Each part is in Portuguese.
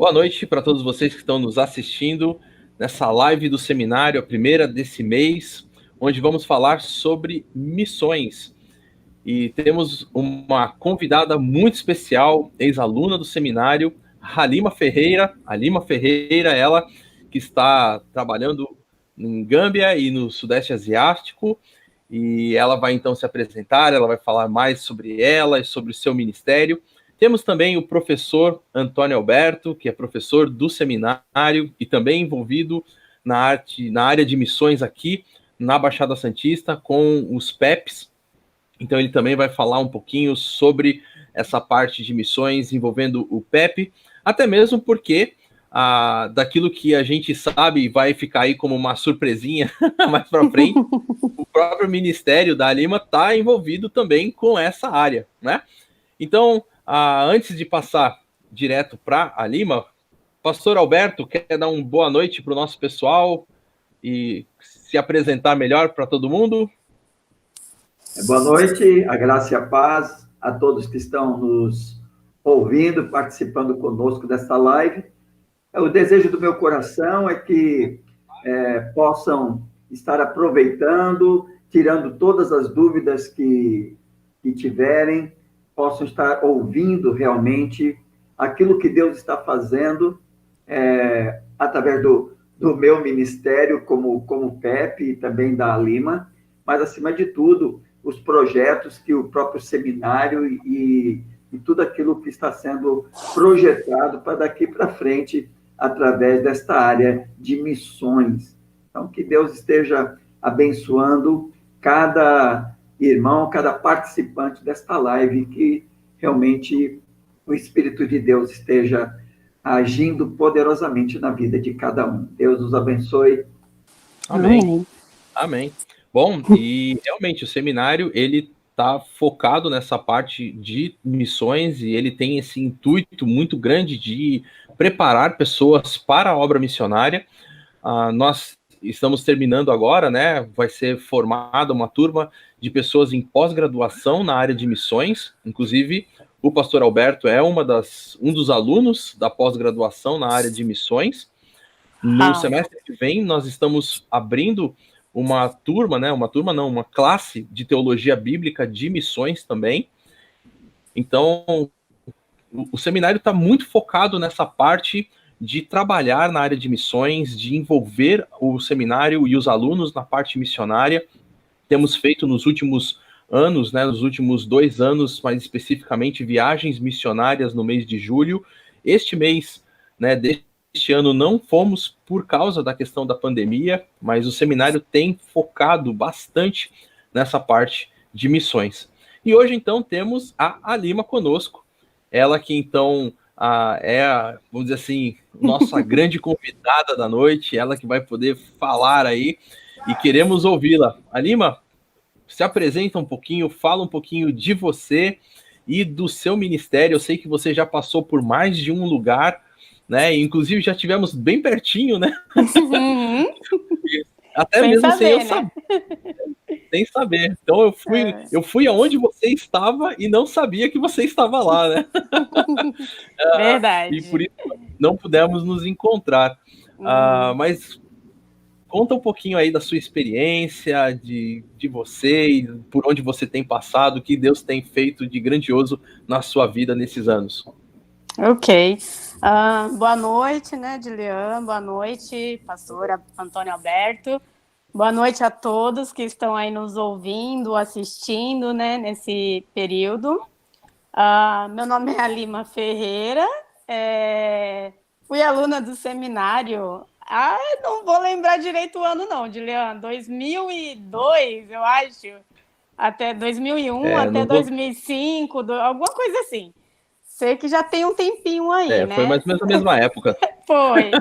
Boa noite para todos vocês que estão nos assistindo nessa live do seminário, a primeira desse mês, onde vamos falar sobre missões. E temos uma convidada muito especial, ex-aluna do seminário, Halima Ferreira. Halima Ferreira, ela que está trabalhando em Gâmbia e no Sudeste Asiático, e ela vai então se apresentar, ela vai falar mais sobre ela e sobre o seu ministério. Temos também o professor Antônio Alberto, que é professor do seminário e também envolvido na área de missões aqui na Baixada Santista com os PEPs. Então ele também vai falar um pouquinho sobre essa parte de missões envolvendo o PEP, até mesmo porque daquilo que a gente sabe vai ficar aí como uma surpresinha mais para frente, o próprio ministério da Halima está envolvido também com essa área, né? Então, antes de passar direto para a Halima, pastor Alberto, quer dar uma boa noite para o nosso pessoal e se apresentar melhor para todo mundo? Boa noite, a graça e a paz a todos que estão nos ouvindo, participando conosco desta live. O desejo do meu coração é que possam estar aproveitando, tirando todas as dúvidas que tiverem, possam estar ouvindo realmente aquilo que Deus está fazendo através do meu ministério como PEP e também da Halima, mas, acima de tudo, os projetos que o próprio seminário e tudo aquilo que está sendo projetado para daqui para frente, através desta área de missões. Então, que Deus esteja abençoando cada irmão, cada participante desta live, que realmente o Espírito de Deus esteja agindo poderosamente na vida de cada um. Deus os abençoe. Amém. Amém. Bom, e realmente o seminário, ele está focado nessa parte de missões e ele tem esse intuito muito grande de preparar pessoas para a obra missionária. Nós estamos terminando agora, né? Vai ser formada uma turma de pessoas em pós-graduação na área de missões. Inclusive, o pastor Alberto é um dos alunos da pós-graduação na área de missões. No semestre que vem, nós estamos abrindo uma turma, né? Uma classe de teologia bíblica de missões também. Então, o seminário está muito focado nessa parte de trabalhar na área de missões, de envolver o seminário e os alunos na parte missionária. Temos feito nos últimos anos, né, nos últimos 2 anos, mais especificamente, viagens missionárias no mês de julho. Este mês, né, deste ano, não fomos por causa da questão da pandemia, mas o seminário tem focado bastante nessa parte de missões. E hoje, então, temos a Halima conosco, ela que, então, vamos dizer assim, nossa grande convidada da noite, ela que vai poder falar aí, e queremos ouvi-la. Halima, se apresenta um pouquinho, fala um pouquinho de você e do seu ministério. Eu sei que você já passou por mais de um lugar, né? Inclusive já tivemos bem pertinho, né? Uhum. Até sem mesmo saber, sem eu né? saber. Sem saber. Então eu fui aonde você estava e não sabia que você estava lá, né? Verdade. E por isso não pudemos nos encontrar. Mas conta um pouquinho aí da sua experiência, de você e por onde você tem passado, o que Deus tem feito de grandioso na sua vida nesses anos. Ok. Boa noite, né, Dilian? Boa noite, pastor Antônio Alberto. Boa noite a todos que estão aí nos ouvindo, assistindo, né, nesse período. Meu nome é Halima Ferreira, fui aluna do seminário. Não vou lembrar direito o ano, não, Dilian. 2002, eu acho. Até 2001, até 2005, alguma coisa assim. Sei que já tem um tempinho aí, né? Foi mais ou menos a mesma época. Foi.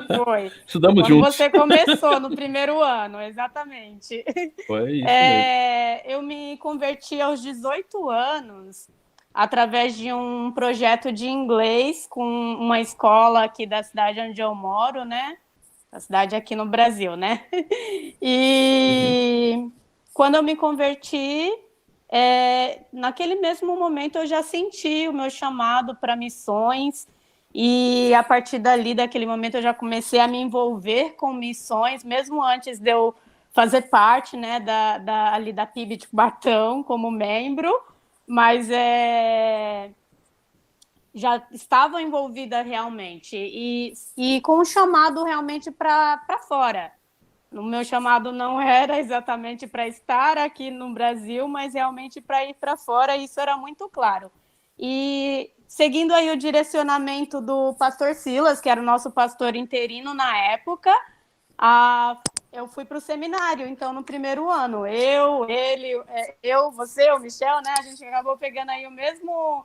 Estudamos quando juntos. Você começou no primeiro ano, exatamente. Foi isso mesmo. Eu me converti aos 18 anos através de um projeto de inglês com uma escola aqui da cidade onde eu moro, né? A cidade aqui no Brasil, né? E quando eu me converti, naquele mesmo momento eu já senti o meu chamado para missões E a partir dali, daquele momento, eu já comecei a me envolver com missões, mesmo antes de eu fazer parte, né, ali da PIB de Cubatão como membro, mas já estava envolvida realmente, e com o chamado realmente para fora. O meu chamado não era exatamente para estar aqui no Brasil, mas realmente para ir para fora, e isso era muito claro. E seguindo aí o direcionamento do pastor Silas, que era o nosso pastor interino na época, eu fui para o seminário. Então, no primeiro ano, você, o Michel, né? A gente acabou pegando aí o mesmo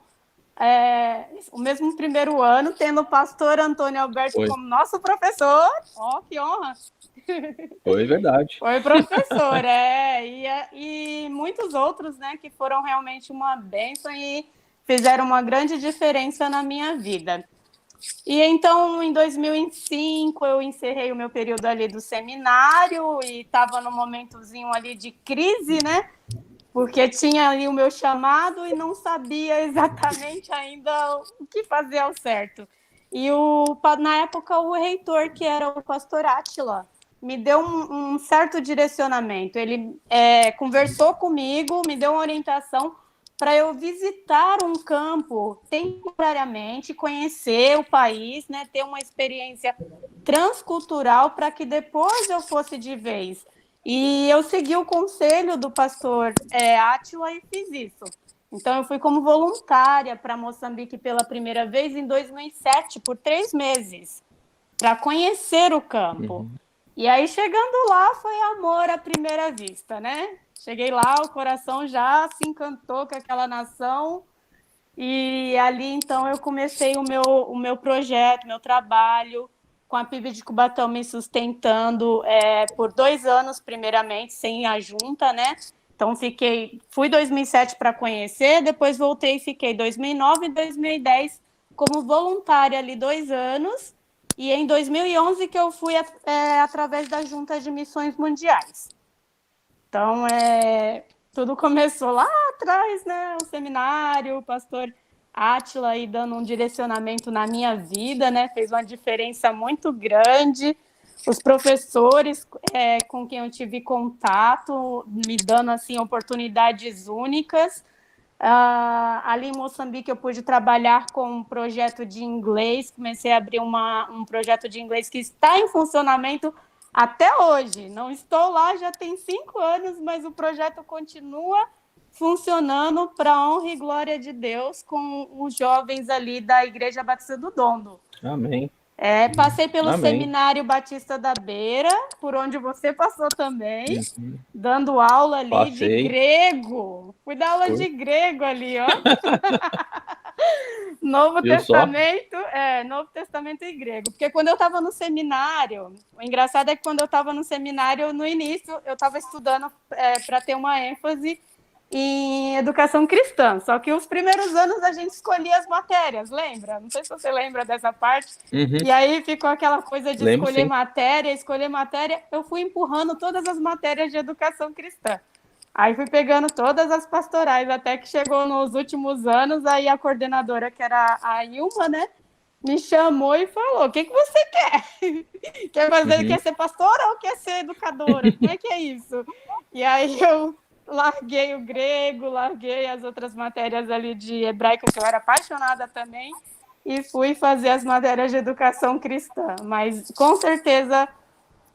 primeiro ano, tendo o pastor Antônio Alberto como nosso professor. Ó, que honra! Foi verdade. Foi professor, e muitos outros, né, que foram realmente uma bênção e fizeram uma grande diferença na minha vida. E então, em 2005, eu encerrei o meu período ali do seminário e estava num momentozinho ali de crise, né? Porque tinha ali o meu chamado e não sabia exatamente ainda o que fazer ao certo. E na época, o reitor, que era o pastor Átila, me deu um certo direcionamento. Ele conversou comigo, me deu uma orientação para eu visitar um campo temporariamente, conhecer o país, né, ter uma experiência transcultural para que depois eu fosse de vez. E eu segui o conselho do pastor Átila e fiz isso. Então, eu fui como voluntária para Moçambique pela primeira vez em 2007, por 3 meses, para conhecer o campo. Uhum. E aí, chegando lá, foi amor à primeira vista, né? Cheguei lá, o coração já se encantou com aquela nação. E ali, então, eu comecei o meu projeto, meu trabalho, com a PIB de Cubatão me sustentando por 2 anos, primeiramente, sem a junta, né? Então, fui 2007 para conhecer, depois voltei e fiquei 2009 e 2010 como voluntária ali 2 anos, e em 2011 que eu fui através da Junta de Missões Mundiais. Então, tudo começou lá atrás, né? O seminário, o pastor Átila aí dando um direcionamento na minha vida, né? Fez uma diferença muito grande. Os professores com quem eu tive contato, me dando assim oportunidades únicas. Ali em Moçambique eu pude trabalhar com um projeto de inglês, comecei a abrir um projeto de inglês que está em funcionamento até hoje. Não estou lá, já tem 5 anos, mas o projeto continua funcionando para a honra e glória de Deus com os jovens ali da Igreja Batista do Dondo. Amém. Passei pelo Seminário Batista da Beira, por onde você passou também, dando aula ali de grego. Fui dar aula de grego ali, ó. Novo Testamento e grego. Porque quando eu estava no seminário, o engraçado é que quando eu estava no seminário, no início, eu estava estudando para ter uma ênfase em educação cristã. Só que os primeiros anos a gente escolhia as matérias, lembra? Não sei se você lembra dessa parte. Uhum. E aí ficou aquela coisa de escolher matéria. Eu fui empurrando todas as matérias de educação cristã. Aí fui pegando todas as pastorais, até que chegou nos últimos anos, aí a coordenadora, que era a Ilma, né, me chamou e falou: o que você quer? Quer ser pastora ou quer ser educadora? Como é que é isso? E aí eu larguei o grego, larguei as outras matérias ali de hebraico, que eu era apaixonada também, e fui fazer as matérias de educação cristã. Mas, com certeza,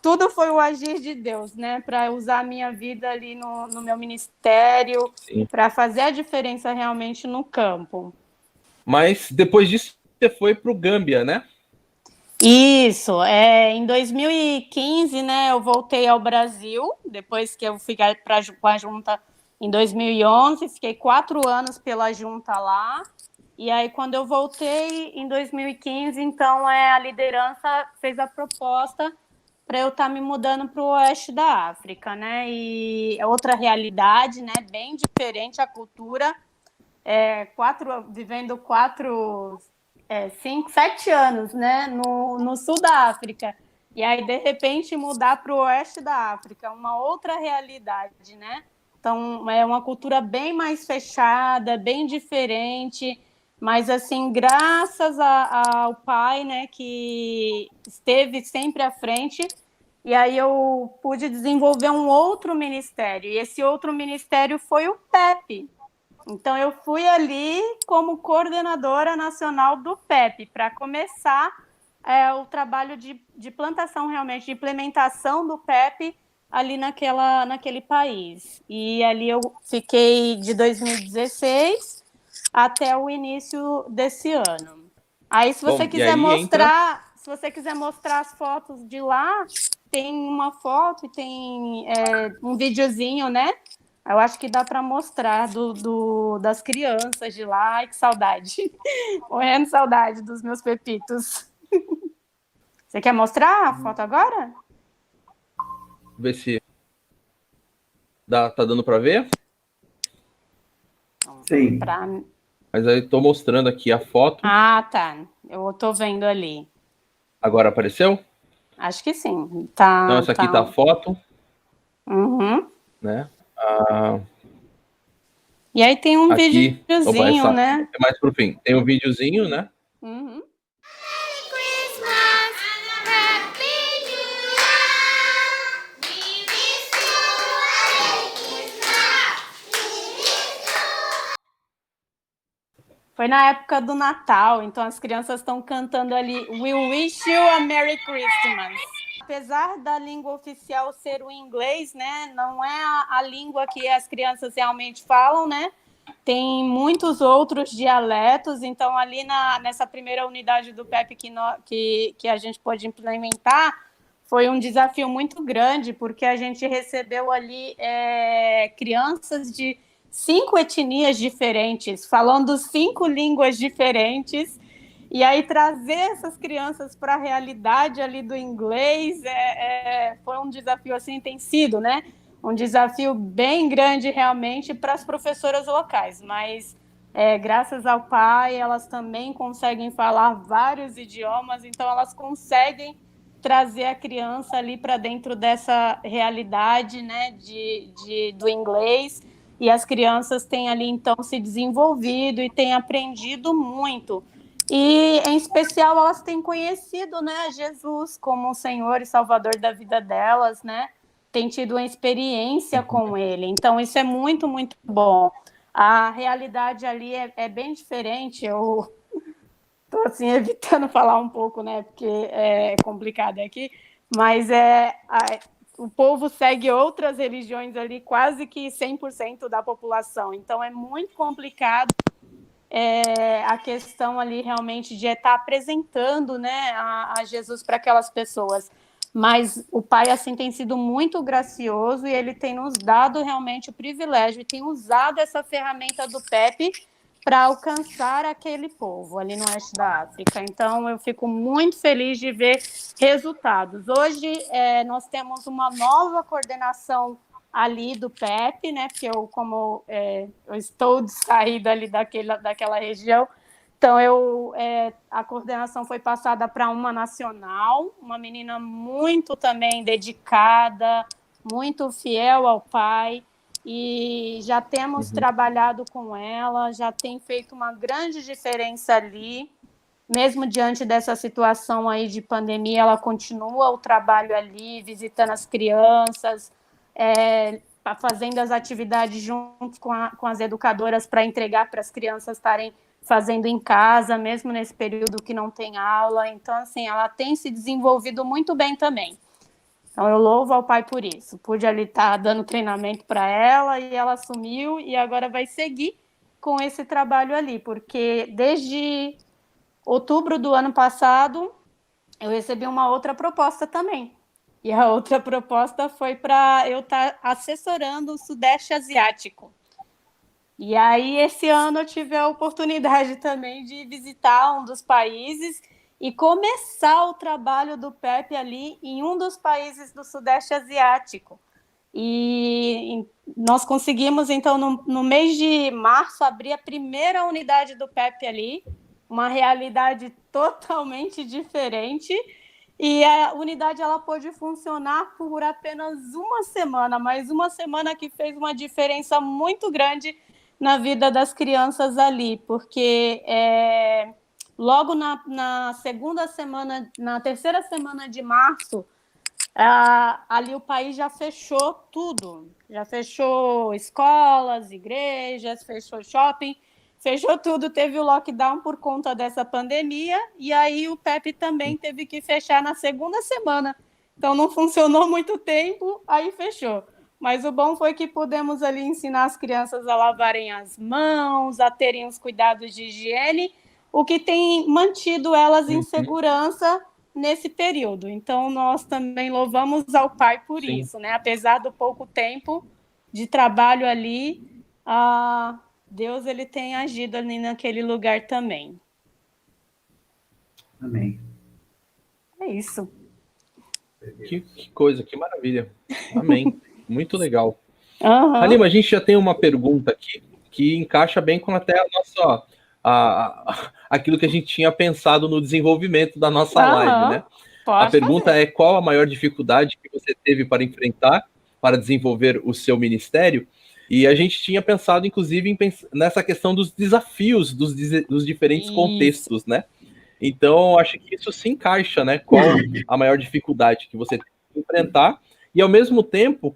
tudo foi o agir de Deus, né? Para usar a minha vida ali no meu ministério, para fazer a diferença realmente no campo. Mas, depois disso, você foi para o Gâmbia, né? Isso, em 2015, né, eu voltei ao Brasil, depois que eu fui com a junta em 2011, fiquei 4 anos pela junta lá, e aí quando eu voltei em 2015, então a liderança fez a proposta para eu estar me mudando para o oeste da África, né, e é outra realidade, né, bem diferente a cultura, vivendo 5, 7 anos, né, no sul da África, e aí, de repente, mudar para o oeste da África, uma outra realidade, né? Então, é uma cultura bem mais fechada, bem diferente, mas assim, graças ao pai, né, que esteve sempre à frente, e aí eu pude desenvolver um outro ministério, e esse outro ministério foi o PEP. Então eu fui ali como coordenadora nacional do PEP, para começar o trabalho de plantação, realmente, de implementação do PEP ali naquele país. E ali eu fiquei de 2016 até o início desse ano. Aí, se você quiser mostrar, se você quiser mostrar as fotos de lá, tem uma foto e tem um videozinho, né? Eu acho que dá para mostrar das crianças de lá. Ai, que saudade. Morrendo saudade dos meus pepitos. Você quer mostrar a foto agora? Ver se tá dando para ver? Sim. Mas aí estou mostrando aqui a foto. Ah, tá. Eu estou vendo ali. Agora apareceu? Acho que sim. Tá, então, essa aqui tá a foto. Uhum. Né? E aí tem um aqui, videozinho, né? É mais pro fim. Tem um videozinho, né? Uhum. Foi na época do Natal, então as crianças estão cantando ali We Wish You a Merry Christmas. Apesar da língua oficial ser o inglês, né, não é a língua que as crianças realmente falam, né? Tem muitos outros dialetos, então ali nessa primeira unidade do PEP que a gente pôde implementar, foi um desafio muito grande, porque a gente recebeu ali crianças de 5 etnias diferentes, falando 5 línguas diferentes, e aí trazer essas crianças para a realidade ali do inglês foi um desafio, assim, tem sido, né? Um desafio bem grande realmente para as professoras locais, mas graças ao pai, elas também conseguem falar vários idiomas, então elas conseguem trazer a criança ali para dentro dessa realidade, né, do inglês, e as crianças têm ali, então, se desenvolvido e têm aprendido muito. E, em especial, elas têm conhecido, né, Jesus como o Senhor e Salvador da vida delas, né? Têm tido uma experiência com Ele. Então, isso é muito, muito bom. A realidade ali é bem diferente. Eu estou, assim, evitando falar um pouco, né, porque é complicado aqui, mas o povo segue outras religiões ali, quase que 100% da população. Então, é muito complicado a questão ali realmente de estar apresentando, né, a Jesus para aquelas pessoas. Mas o Pai, assim, tem sido muito gracioso e ele tem nos dado realmente o privilégio e tem usado essa ferramenta do PEP para alcançar aquele povo ali no oeste da África. Então, eu fico muito feliz de ver resultados. Hoje, nós temos uma nova coordenação ali do PEP, né? Porque eu estou de saída ali daquela região, então a coordenação foi passada para uma nacional, uma menina muito também dedicada, muito fiel ao pai, e já temos trabalhado com ela, já tem feito uma grande diferença ali, mesmo diante dessa situação aí de pandemia, ela continua o trabalho ali, visitando as crianças, fazendo as atividades junto com as educadoras para entregar para as crianças estarem fazendo em casa, mesmo nesse período que não tem aula. Então, assim, ela tem se desenvolvido muito bem também. Então, eu louvo ao pai por isso. Pude ali estar dando treinamento para ela e ela assumiu e agora vai seguir com esse trabalho ali, porque desde outubro do ano passado eu recebi uma outra proposta também. E a outra proposta foi para eu estar assessorando o Sudeste Asiático. E aí, esse ano, eu tive a oportunidade também de visitar um dos países e começar o trabalho do PEP ali em um dos países do Sudeste Asiático. E nós conseguimos, então, no mês de março, abrir a primeira unidade do PEP ali, uma realidade totalmente diferente. E a unidade ela pôde funcionar por apenas uma semana, mas uma semana que fez uma diferença muito grande na vida das crianças ali, porque logo na segunda semana, na terceira semana de março, ali o país já fechou tudo, já fechou escolas, igrejas, fechou shopping, fechou tudo, teve o lockdown por conta dessa pandemia, e aí o PEP também teve que fechar na segunda semana. Então não funcionou muito tempo, aí fechou. Mas o bom foi que pudemos ali ensinar as crianças a lavarem as mãos, a terem os cuidados de higiene, o que tem mantido elas em segurança nesse período. Então nós também louvamos ao Pai por Sim. isso, né? Apesar do pouco tempo de trabalho ali, Deus ele tem agido ali naquele lugar também. Amém. É isso. Que coisa, que maravilha. Amém. Muito legal. Uhum. Halima, a gente já tem uma pergunta aqui que encaixa bem com até a nossa, aquilo que a gente tinha pensado no desenvolvimento da nossa live, né? A pergunta é: qual a maior dificuldade que você teve para enfrentar para desenvolver o seu ministério? E a gente tinha pensado, inclusive, nessa questão dos desafios dos diferentes contextos, né? Então, acho que isso se encaixa, né? Qual a maior dificuldade que você tem que enfrentar e, ao mesmo tempo,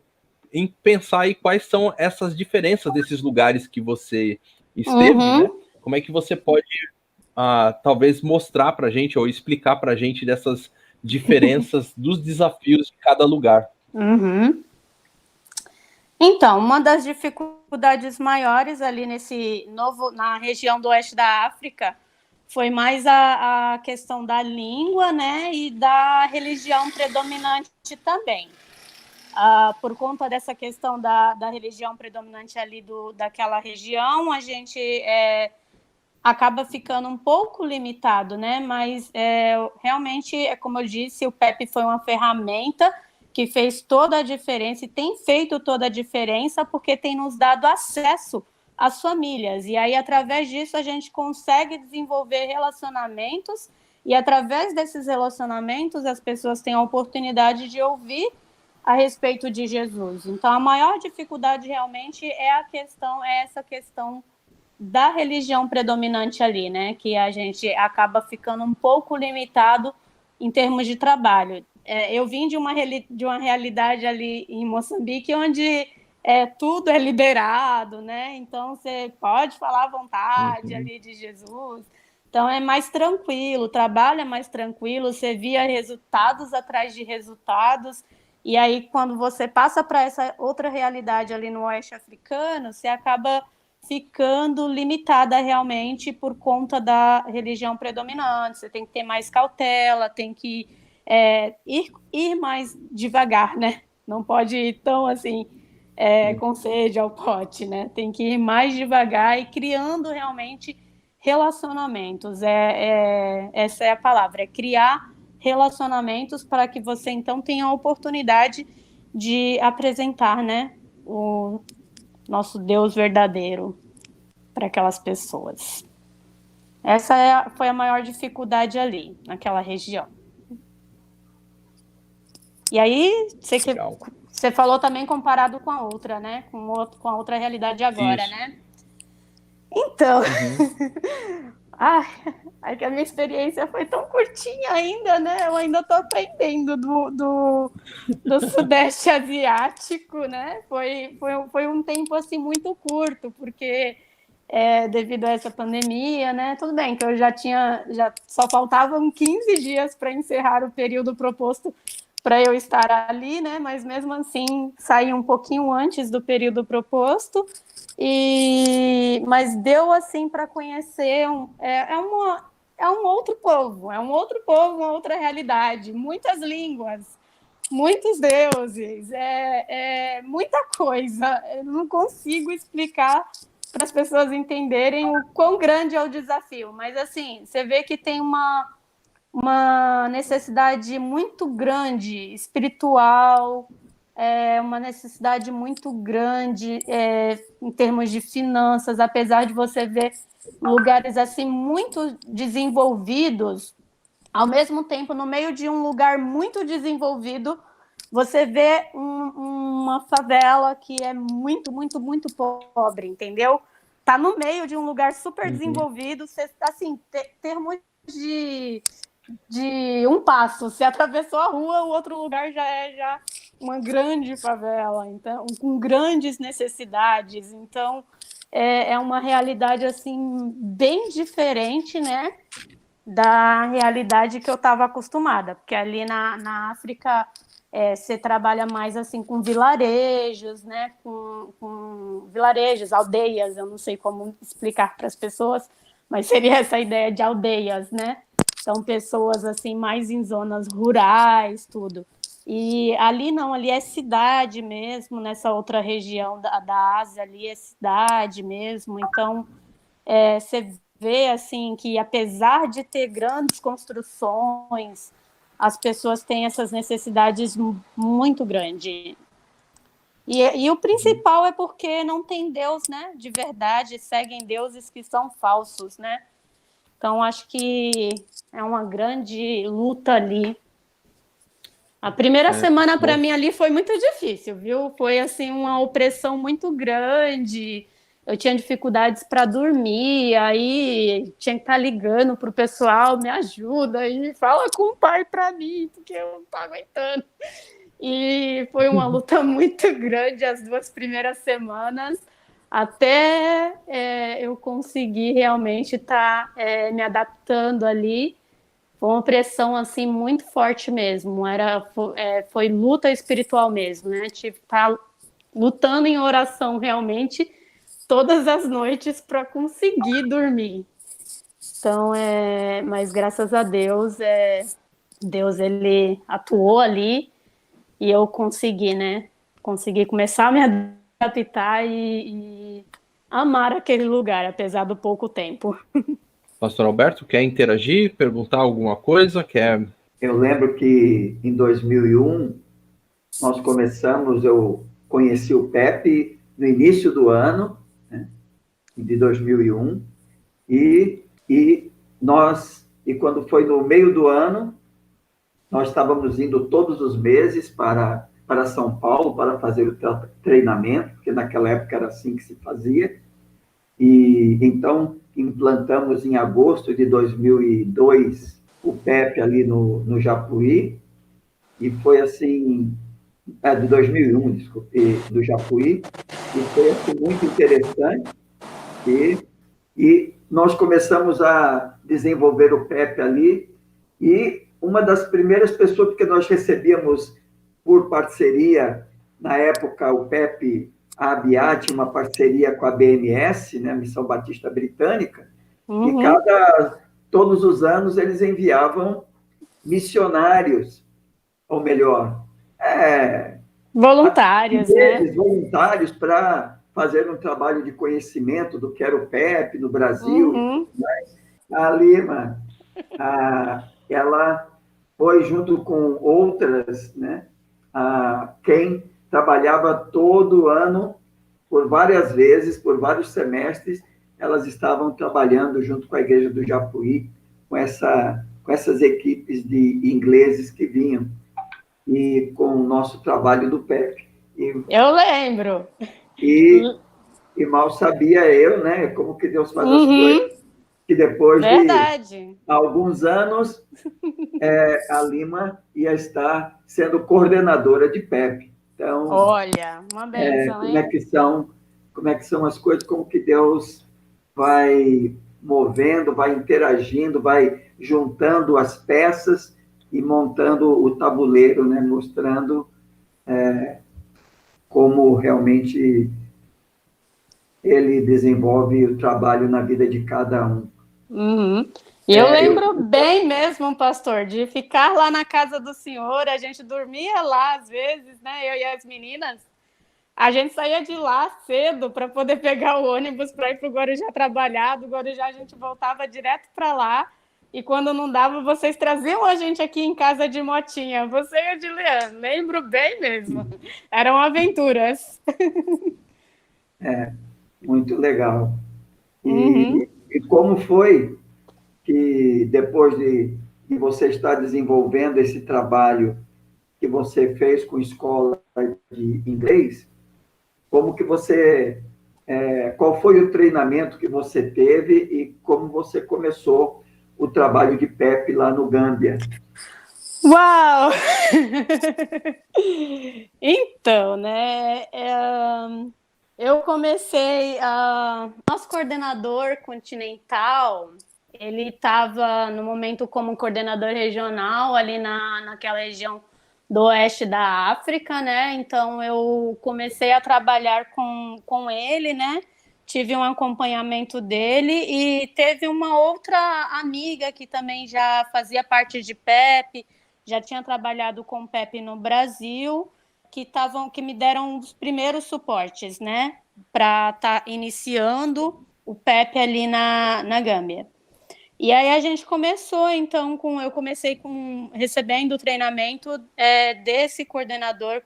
em pensar aí quais são essas diferenças desses lugares que você esteve, né? Como é que você pode, talvez, mostrar para a gente ou explicar para a gente dessas diferenças dos desafios de cada lugar? Então, uma das dificuldades maiores ali na região do oeste da África foi mais a questão da língua, né, e da religião predominante também. Por conta dessa questão da religião predominante ali daquela região, a gente acaba ficando um pouco limitado, né? Mas realmente, como eu disse, o PEP foi uma ferramenta que fez toda a diferença e tem feito toda a diferença porque tem nos dado acesso às famílias. E aí, através disso, a gente consegue desenvolver relacionamentos e, através desses relacionamentos, as pessoas têm a oportunidade de ouvir a respeito de Jesus. Então, a maior dificuldade realmente é essa questão da religião predominante ali, né? Que a gente acaba ficando um pouco limitado em termos de trabalho. Eu vim de uma realidade ali em Moçambique onde tudo é liberado, né? Então você pode falar à vontade ali de Jesus. Então é mais tranquilo, o trabalho é mais tranquilo, você via resultados atrás de resultados. E aí, quando você passa para essa outra realidade ali no oeste africano, você acaba ficando limitada realmente por conta da religião predominante. Você tem que ter mais cautela, tem que ir mais devagar, né? Não pode ir tão assim, com sede ao pote, né? Tem que ir mais devagar e criando realmente relacionamentos. Essa é a palavra, é criar relacionamentos para que você, então, tenha a oportunidade de apresentar, né, o nosso Deus verdadeiro para aquelas pessoas. Essa foi a maior dificuldade ali, naquela região. E aí, você falou também comparado com a outra, né? Com a outra realidade agora, isso, né? Então, é que a minha experiência foi tão curtinha ainda, né? Eu ainda estou aprendendo do Sudeste Asiático, né? Foi um tempo, assim, muito curto, porque devido a essa pandemia, né? Tudo bem que eu já só faltavam 15 dias para encerrar o período proposto para eu estar ali, né? Mas mesmo assim saí um pouquinho antes do período proposto, mas deu assim para conhecer um outro povo, uma outra realidade, muitas línguas, muitos deuses, muita coisa. Eu não consigo explicar para as pessoas entenderem o quão grande é o desafio, mas assim, você vê que tem uma necessidade muito grande espiritual, uma necessidade muito grande em termos de finanças, apesar de você ver lugares assim muito desenvolvidos, ao mesmo tempo, no meio de um lugar muito desenvolvido, você vê uma favela que é muito, muito, muito pobre, entendeu? tá no meio de um lugar super desenvolvido, você, assim, termos de um passo. Se atravessou a rua, o outro lugar já é uma grande favela, então, com grandes necessidades. Então, é uma realidade assim bem diferente, né, da realidade que eu estava acostumada, porque ali na África você trabalha mais assim com vilarejos, né, com vilarejos, aldeias, eu não sei como explicar para as pessoas, mas seria essa ideia de aldeias, né? São pessoas assim mais em zonas rurais, tudo. E ali não, ali é cidade mesmo, nessa outra região da Ásia, ali é cidade mesmo. Então, você vê assim que apesar de ter grandes construções, as pessoas têm essas necessidades muito grandes. E o principal é porque não tem Deus, né? De verdade, seguem deuses que são falsos, né? Então, acho que é uma grande luta ali. A primeira semana, para mim, ali foi muito difícil, viu? Foi, assim, uma opressão muito grande. Eu tinha dificuldades para dormir, aí tinha que estar ligando para o pessoal, me ajuda, e fala com o pai para mim, porque eu não estou aguentando. E foi uma luta muito grande as 2 primeiras semanas, até eu conseguir realmente estar me adaptando ali. Foi uma pressão assim muito forte mesmo. Foi luta espiritual mesmo, né? Tive que estar lutando em oração realmente todas as noites para conseguir dormir. Então, mas graças a Deus, Deus ele atuou ali e eu consegui, né? Consegui começar a me adaptar e amar aquele lugar, apesar do pouco tempo. Pastor Alberto, quer interagir, perguntar alguma coisa? Eu lembro que em 2001 nós começamos, eu conheci o Pepe no início do ano, né, de 2001, e quando foi no meio do ano, nós estávamos indo todos os meses para São Paulo para fazer o treinamento, porque naquela época era assim que se fazia, e então implantamos em agosto de 2002 o PEP ali no Japuí, e foi assim, de 2001, desculpe, do Japuí, e foi assim, muito interessante, e nós começamos a desenvolver o PEP ali, e uma das primeiras pessoas que nós recebíamos por parceria, na época o PEP, a ABIA tinha uma parceria com a BMS, né, a Missão Batista Britânica, e todos os anos eles enviavam missionários, ou melhor, voluntários, né? Voluntários para fazer um trabalho de conhecimento do que era o PEP no Brasil. Mas a Lima, ela foi junto com outras, né? Quem trabalhava todo ano, por várias vezes, por vários semestres, elas estavam trabalhando junto com a Igreja do Japuí, com essas equipes de ingleses que vinham, e com o nosso trabalho do PEP. Eu lembro. E mal sabia eu, né, como que Deus faz as coisas, que depois de alguns anos, a Lima ia estar sendo coordenadora de PEP. Então, olha, uma bênção, como é que são as coisas, como que Deus vai movendo, vai interagindo, vai juntando as peças e montando o tabuleiro, né, mostrando como realmente ele desenvolve o trabalho na vida de cada um. E eu lembro bem mesmo, pastor, de ficar lá na casa do senhor, a gente dormia lá às vezes, né? Eu e as meninas, a gente saía de lá cedo para poder pegar o ônibus para ir para o Guarujá trabalhar, do Guarujá a gente voltava direto para lá, e quando não dava, vocês traziam a gente aqui em casa de motinha, você e a Juliana, lembro bem mesmo, eram aventuras. Muito legal. E como foi que depois de você estar desenvolvendo esse trabalho que você fez com escola de inglês, como que você, qual foi o treinamento que você teve e como você começou o trabalho de PEP lá no Gâmbia. Uau! Então, né, eu comecei, nosso coordenador continental, ele estava no momento como coordenador regional ali naquela região do oeste da África, né, então eu comecei a trabalhar com ele, né, tive um acompanhamento dele e teve uma outra amiga que também já fazia parte de PEP, já tinha trabalhado com PEP no Brasil, que me deram os primeiros suportes, né, para estar iniciando o PEP ali na Gâmbia. E aí a gente começou, então, eu comecei recebendo o treinamento desse coordenador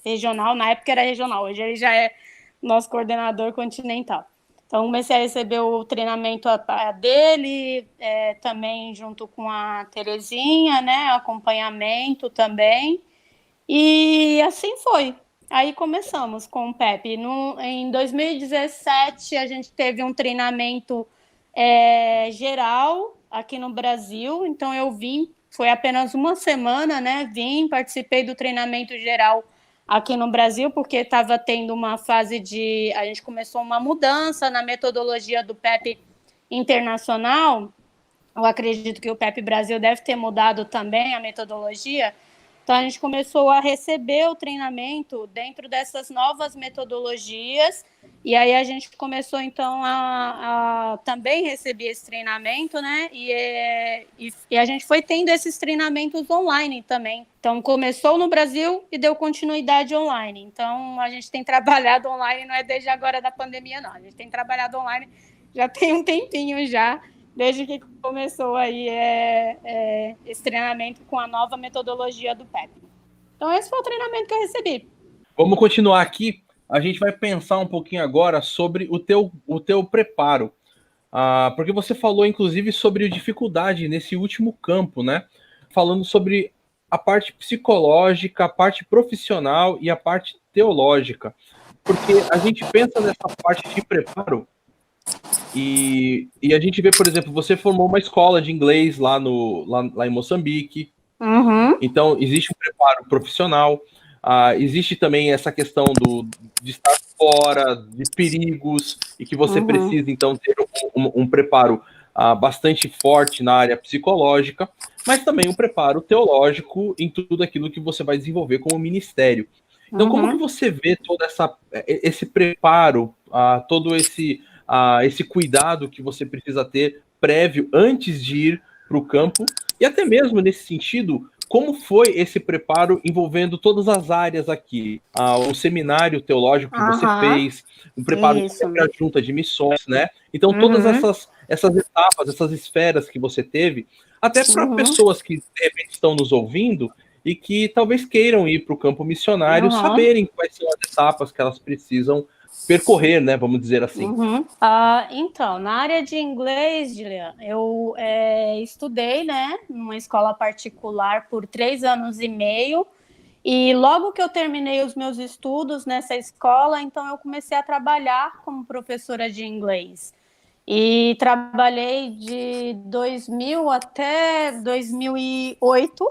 regional, na época era regional, hoje ele já é nosso coordenador continental. Então, comecei a receber o treinamento dele, também junto com a Terezinha, né, acompanhamento também, e assim foi. Aí começamos com o PEP. Em 2017, a gente teve um treinamento geral aqui no Brasil, então eu vim, foi apenas uma semana, né, participei do treinamento geral aqui no Brasil, porque estava tendo uma fase a gente começou uma mudança na metodologia do PEP internacional, eu acredito que o PEP Brasil deve ter mudado também a metodologia, então a gente começou a receber o treinamento dentro dessas novas metodologias, e aí a gente começou então a também receber esse treinamento, né? E a gente foi tendo esses treinamentos online também. Então começou no Brasil e deu continuidade online. Então a gente tem trabalhado online, não é desde agora da pandemia, não. A gente tem trabalhado online já tem um tempinho já, desde que começou aí esse treinamento com a nova metodologia do PEP. Então esse foi o treinamento que eu recebi. Vamos continuar aqui. A gente vai pensar um pouquinho agora sobre o teu preparo. Porque você falou, inclusive, sobre dificuldade nesse último campo, né? Falando sobre a parte psicológica, a parte profissional e a parte teológica. Porque a gente pensa nessa parte de preparo e a gente vê, por exemplo, você formou uma escola de inglês lá em Moçambique. Uhum. Então, existe um preparo profissional. Existe também essa questão de estar fora, de perigos, e que você precisa, então, ter um preparo bastante forte na área psicológica, mas também um preparo teológico em tudo aquilo que você vai desenvolver como ministério. Então, como que você vê todo esse preparo, todo esse cuidado que você precisa ter prévio antes de ir para o campo, e até mesmo nesse sentido, como foi esse preparo envolvendo todas as áreas aqui? O seminário teológico que você fez, um preparo para a junta de missões, né? Então, todas essas etapas, essas esferas que você teve, até para pessoas que, de repente, estão nos ouvindo e que talvez queiram ir para o campo missionário, saberem quais são as etapas que elas precisam percorrer, né? Vamos dizer assim. Então, na área de inglês, Gilian, eu estudei, né, numa escola particular por 3 anos e meio, e logo que eu terminei os meus estudos nessa escola, então eu comecei a trabalhar como professora de inglês. E trabalhei de 2000 até 2008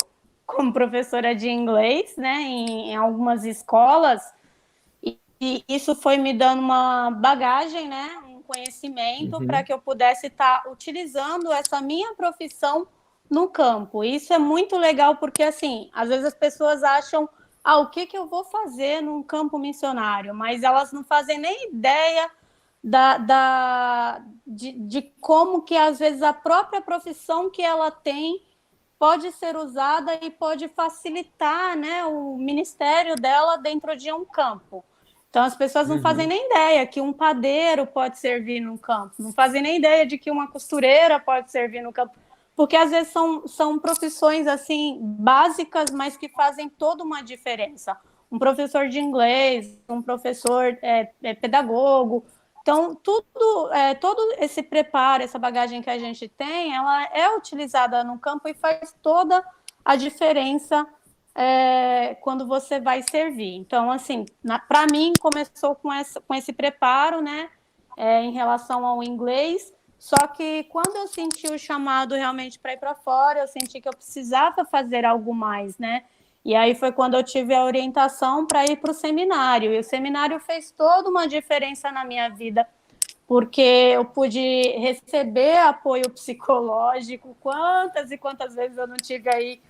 como professora de inglês, né, em algumas escolas. E isso foi me dando uma bagagem, né, um conhecimento para que eu pudesse estar utilizando essa minha profissão no campo. Isso é muito legal porque, assim, às vezes as pessoas acham, o que eu vou fazer num campo missionário? Mas elas não fazem nem ideia de como que, às vezes, a própria profissão que ela tem pode ser usada e pode facilitar, né, o ministério dela dentro de um campo. Então, as pessoas não fazem nem ideia que um padeiro pode servir no campo, não fazem nem ideia de que uma costureira pode servir no campo, porque às vezes são profissões assim básicas, mas que fazem toda uma diferença. Um professor de inglês, um professor pedagogo. Então, todo esse preparo, essa bagagem que a gente tem, ela é utilizada no campo e faz toda a diferença quando você vai servir. Então, assim, para mim, começou com esse preparo, né? em relação ao inglês, só que quando eu senti o chamado realmente para ir para fora, eu senti que eu precisava fazer algo mais, né? E aí foi quando eu tive a orientação para ir para o seminário. E o seminário fez toda uma diferença na minha vida, porque eu pude receber apoio psicológico. Quantas e quantas vezes eu não tive aí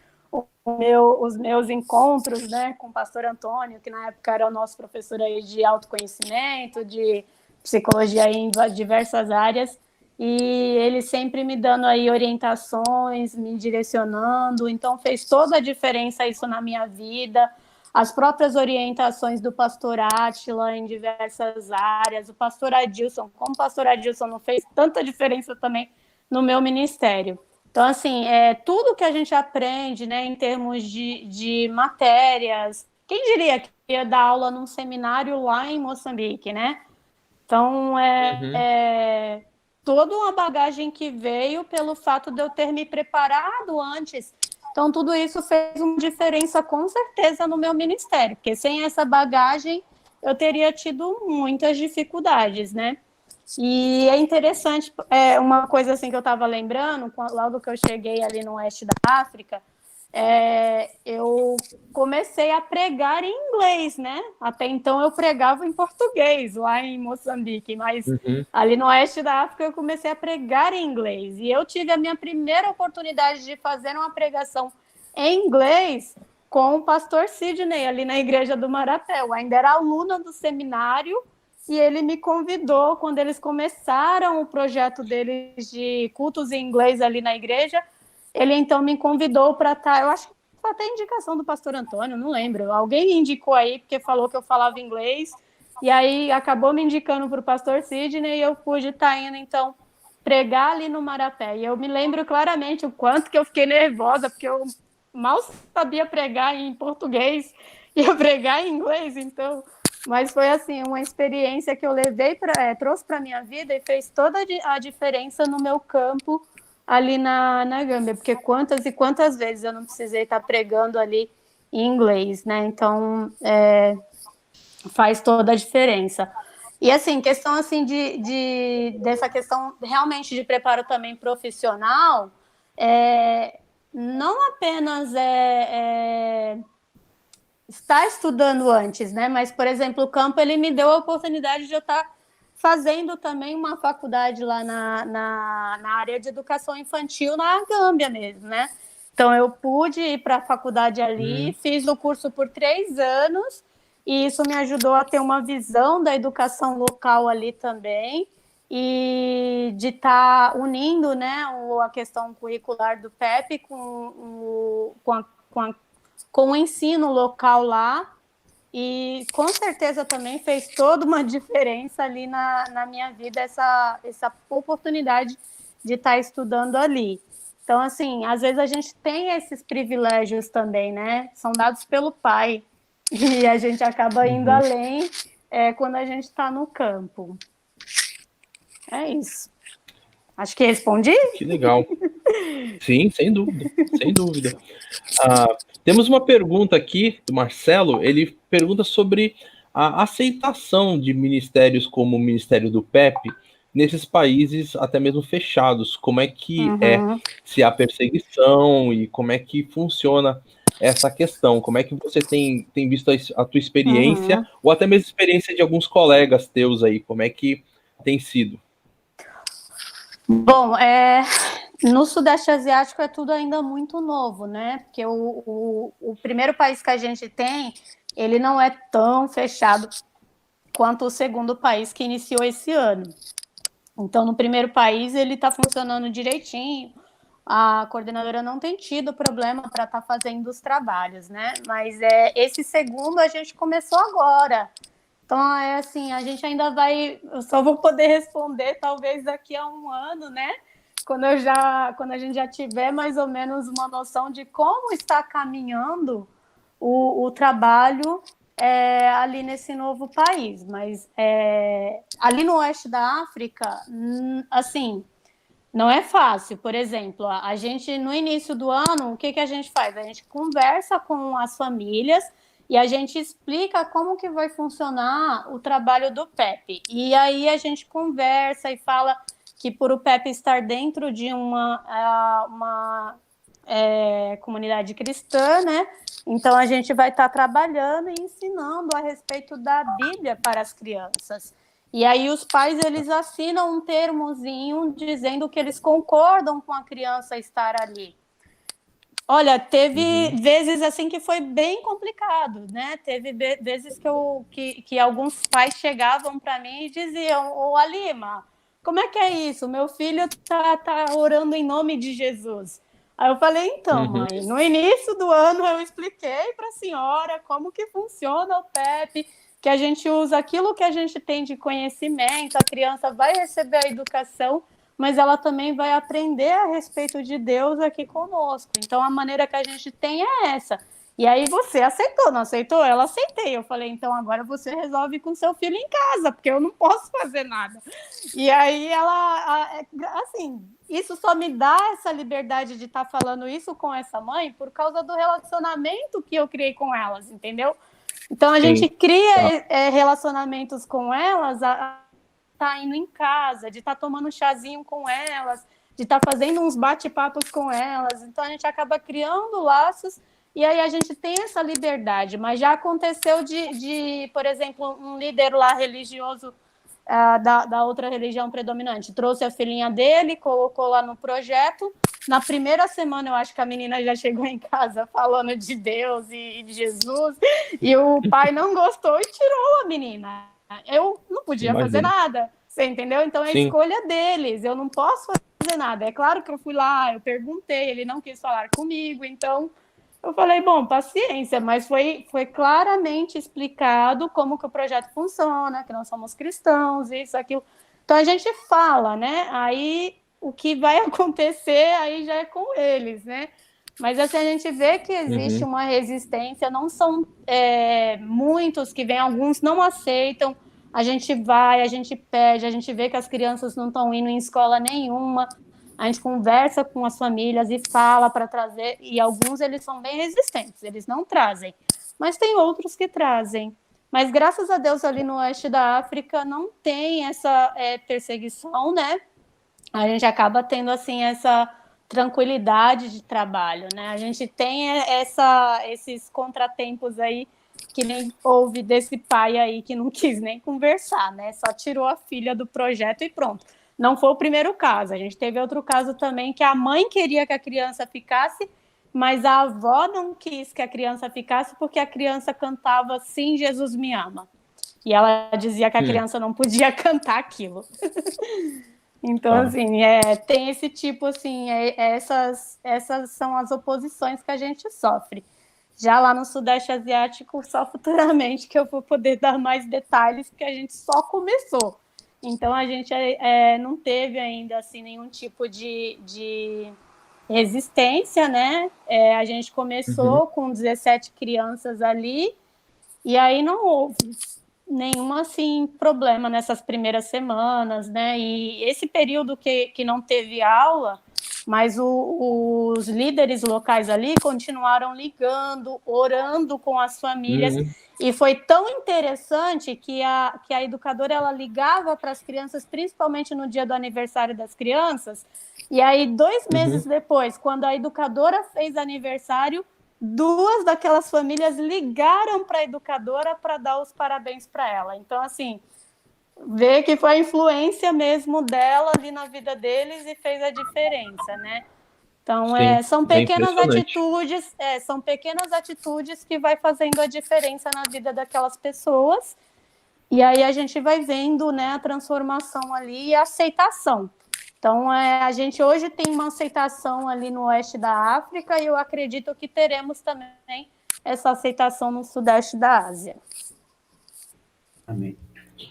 os meus encontros, né, com o pastor Antônio, que na época era o nosso professor aí de autoconhecimento, de psicologia em diversas áreas, e ele sempre me dando aí orientações, me direcionando, então fez toda a diferença isso na minha vida. As próprias orientações do pastor Átila em diversas áreas, o pastor Adilson, como o pastor Adilson não fez tanta diferença também no meu ministério. Então, assim, tudo que a gente aprende, né, em termos de matérias, quem diria que ia dar aula num seminário lá em Moçambique, né? Então, toda uma bagagem que veio pelo fato de eu ter me preparado antes. Então, tudo isso fez uma diferença, com certeza, no meu ministério, porque sem essa bagagem eu teria tido muitas dificuldades, né? E é interessante, uma coisa assim que eu estava lembrando, logo que eu cheguei ali no oeste da África, eu comecei a pregar em inglês, né? Até então eu pregava em português lá em Moçambique, mas ali no oeste da África eu comecei a pregar em inglês. E eu tive a minha primeira oportunidade de fazer uma pregação em inglês com o pastor Sidney, ali na igreja do Marapé. Eu ainda era aluna do seminário, e ele me convidou, quando eles começaram o projeto deles de cultos em inglês ali na igreja, ele então me convidou para estar, eu acho que foi até indicação do pastor Antônio, não lembro, alguém me indicou aí, porque falou que eu falava inglês, e aí acabou me indicando para o pastor Sidney, e eu pude estar indo, então, pregar ali no Marapé. E eu me lembro claramente o quanto que eu fiquei nervosa, porque eu mal sabia pregar em português, e eu pregar em inglês, então... Mas foi assim, uma experiência que eu levei trouxe para a minha vida e fez toda a diferença no meu campo ali na Gâmbia, porque quantas e quantas vezes eu não precisei estar pregando ali em inglês, né? Então, faz toda a diferença. E assim, questão assim dessa questão realmente de preparo também profissional, não apenas estar estudando antes, né? Mas, por exemplo, o campo ele me deu a oportunidade de eu estar fazendo também uma faculdade lá na área de educação infantil na Gâmbia mesmo, né? Então, eu pude ir para a faculdade ali, fiz o curso por 3 anos, e isso me ajudou a ter uma visão da educação local ali também, e de estar unindo, né, a questão curricular do PEP com o ensino local lá, e com certeza também fez toda uma diferença ali na minha vida, essa oportunidade de estar estudando ali. Então, assim, às vezes a gente tem esses privilégios também, né? São dados pelo pai, e a gente acaba indo além quando a gente está no campo. É isso. Acho que respondi. Que legal. Sim, sem dúvida, sem dúvida. Temos uma pergunta aqui do Marcelo, ele pergunta sobre a aceitação de ministérios como o Ministério do PEP nesses países até mesmo fechados. Como é que se há perseguição e como é que funciona essa questão? Como é que você tem visto a tua experiência, ou até mesmo a experiência de alguns colegas teus aí? Como é que tem sido? Bom, no Sudeste Asiático é tudo ainda muito novo, né? Porque o primeiro país que a gente tem, ele não é tão fechado quanto o segundo país que iniciou esse ano. Então, no primeiro país, ele está funcionando direitinho, a coordenadora não tem tido problema para estar fazendo os trabalhos, né? Mas esse segundo a gente começou agora. Então, assim, a gente ainda vai... Eu só vou poder responder talvez daqui a 1 ano, né? Quando a gente já tiver mais ou menos uma noção de como está caminhando o trabalho ali nesse novo país. Mas ali no oeste da África, assim, não é fácil. Por exemplo, a gente, no início do ano, o que a gente faz? A gente conversa com as famílias e a gente explica como que vai funcionar o trabalho do PEP. E aí a gente conversa e fala que por o PEP estar dentro de uma comunidade cristã, né? Então a gente vai estar trabalhando e ensinando a respeito da Bíblia para as crianças. E aí os pais, eles assinam um termozinho dizendo que eles concordam com a criança estar ali. Olha, teve vezes assim que foi bem complicado, né? Teve vezes que alguns pais chegavam para mim e diziam: ô Alima, como é que é isso? Meu filho tá orando em nome de Jesus. Aí eu falei: então, mãe, no início do ano eu expliquei para a senhora como que funciona o PEP, que a gente usa aquilo que a gente tem de conhecimento, a criança vai receber a educação, mas ela também vai aprender a respeito de Deus aqui conosco. Então, a maneira que a gente tem é essa. E aí você aceitou, não aceitou? Ela aceitei. Eu falei, então agora você resolve com seu filho em casa, porque eu não posso fazer nada. E aí ela, assim, isso só me dá essa liberdade de estar falando isso com essa mãe por causa do relacionamento que eu criei com elas, entendeu? Então a gente cria relacionamentos com elas, tá indo em casa, de estar tomando chazinho com elas, de estar fazendo uns bate-papos com elas. Então a gente acaba criando laços e aí a gente tem essa liberdade. Mas já aconteceu de por exemplo, um líder lá religioso da outra religião predominante trouxe a filhinha dele, colocou lá no projeto. Na primeira semana, eu acho que a menina já chegou em casa falando de Deus e de Jesus, e o pai não gostou e tirou a menina. Eu não podia fazer nada, você entendeu? Então é a escolha deles, eu não posso fazer nada. É claro que eu fui lá, eu perguntei, ele não quis falar comigo, então eu falei, bom, paciência, mas foi claramente explicado como que o projeto funciona, que nós somos cristãos, isso, aquilo. Então a gente fala, né? Aí o que vai acontecer aí já é com eles, né? Mas assim, a gente vê que existe uma resistência, não são muitos que vêm, alguns não aceitam, a gente vai, a gente pede, a gente vê que as crianças não estão indo em escola nenhuma, a gente conversa com as famílias e fala para trazer, e alguns eles são bem resistentes, eles não trazem, mas tem outros que trazem. Mas graças a Deus ali no oeste da África não tem essa perseguição, né? A gente acaba tendo assim essa tranquilidade de trabalho, né? A gente tem esses contratempos aí que nem houve desse pai aí que não quis nem conversar, né? Só tirou a filha do projeto e pronto. Não foi o primeiro caso, a gente teve outro caso também que a mãe queria que a criança ficasse, mas a avó não quis que a criança ficasse porque a criança cantava Sim, Jesus me ama. E ela dizia que a criança não podia cantar aquilo. Então, assim, tem esse tipo, assim, essas são as oposições que a gente sofre. Já lá no Sudeste Asiático, só futuramente que eu vou poder dar mais detalhes, porque a gente só começou. Então, a gente não teve ainda assim, nenhum tipo de resistência, né? A gente começou com 17 crianças ali, e aí não houve nenhum assim, problema nessas primeiras semanas, né? E esse período que não teve aula, mas os líderes locais ali continuaram ligando, orando com as famílias, e foi tão interessante que a educadora ela ligava para as crianças, principalmente no dia do aniversário das crianças, e aí 2 meses depois, quando a educadora fez aniversário, 2 daquelas famílias ligaram para a educadora para dar os parabéns para ela. Então, assim, vê que foi a influência mesmo dela ali na vida deles e fez a diferença, né? Então, são pequenas atitudes, são pequenas atitudes que vai fazendo a diferença na vida daquelas pessoas. E aí a gente vai vendo, né, a transformação ali e a aceitação. Então, a gente hoje tem uma aceitação ali no oeste da África e eu acredito que teremos também essa aceitação no sudeste da Ásia. Amém.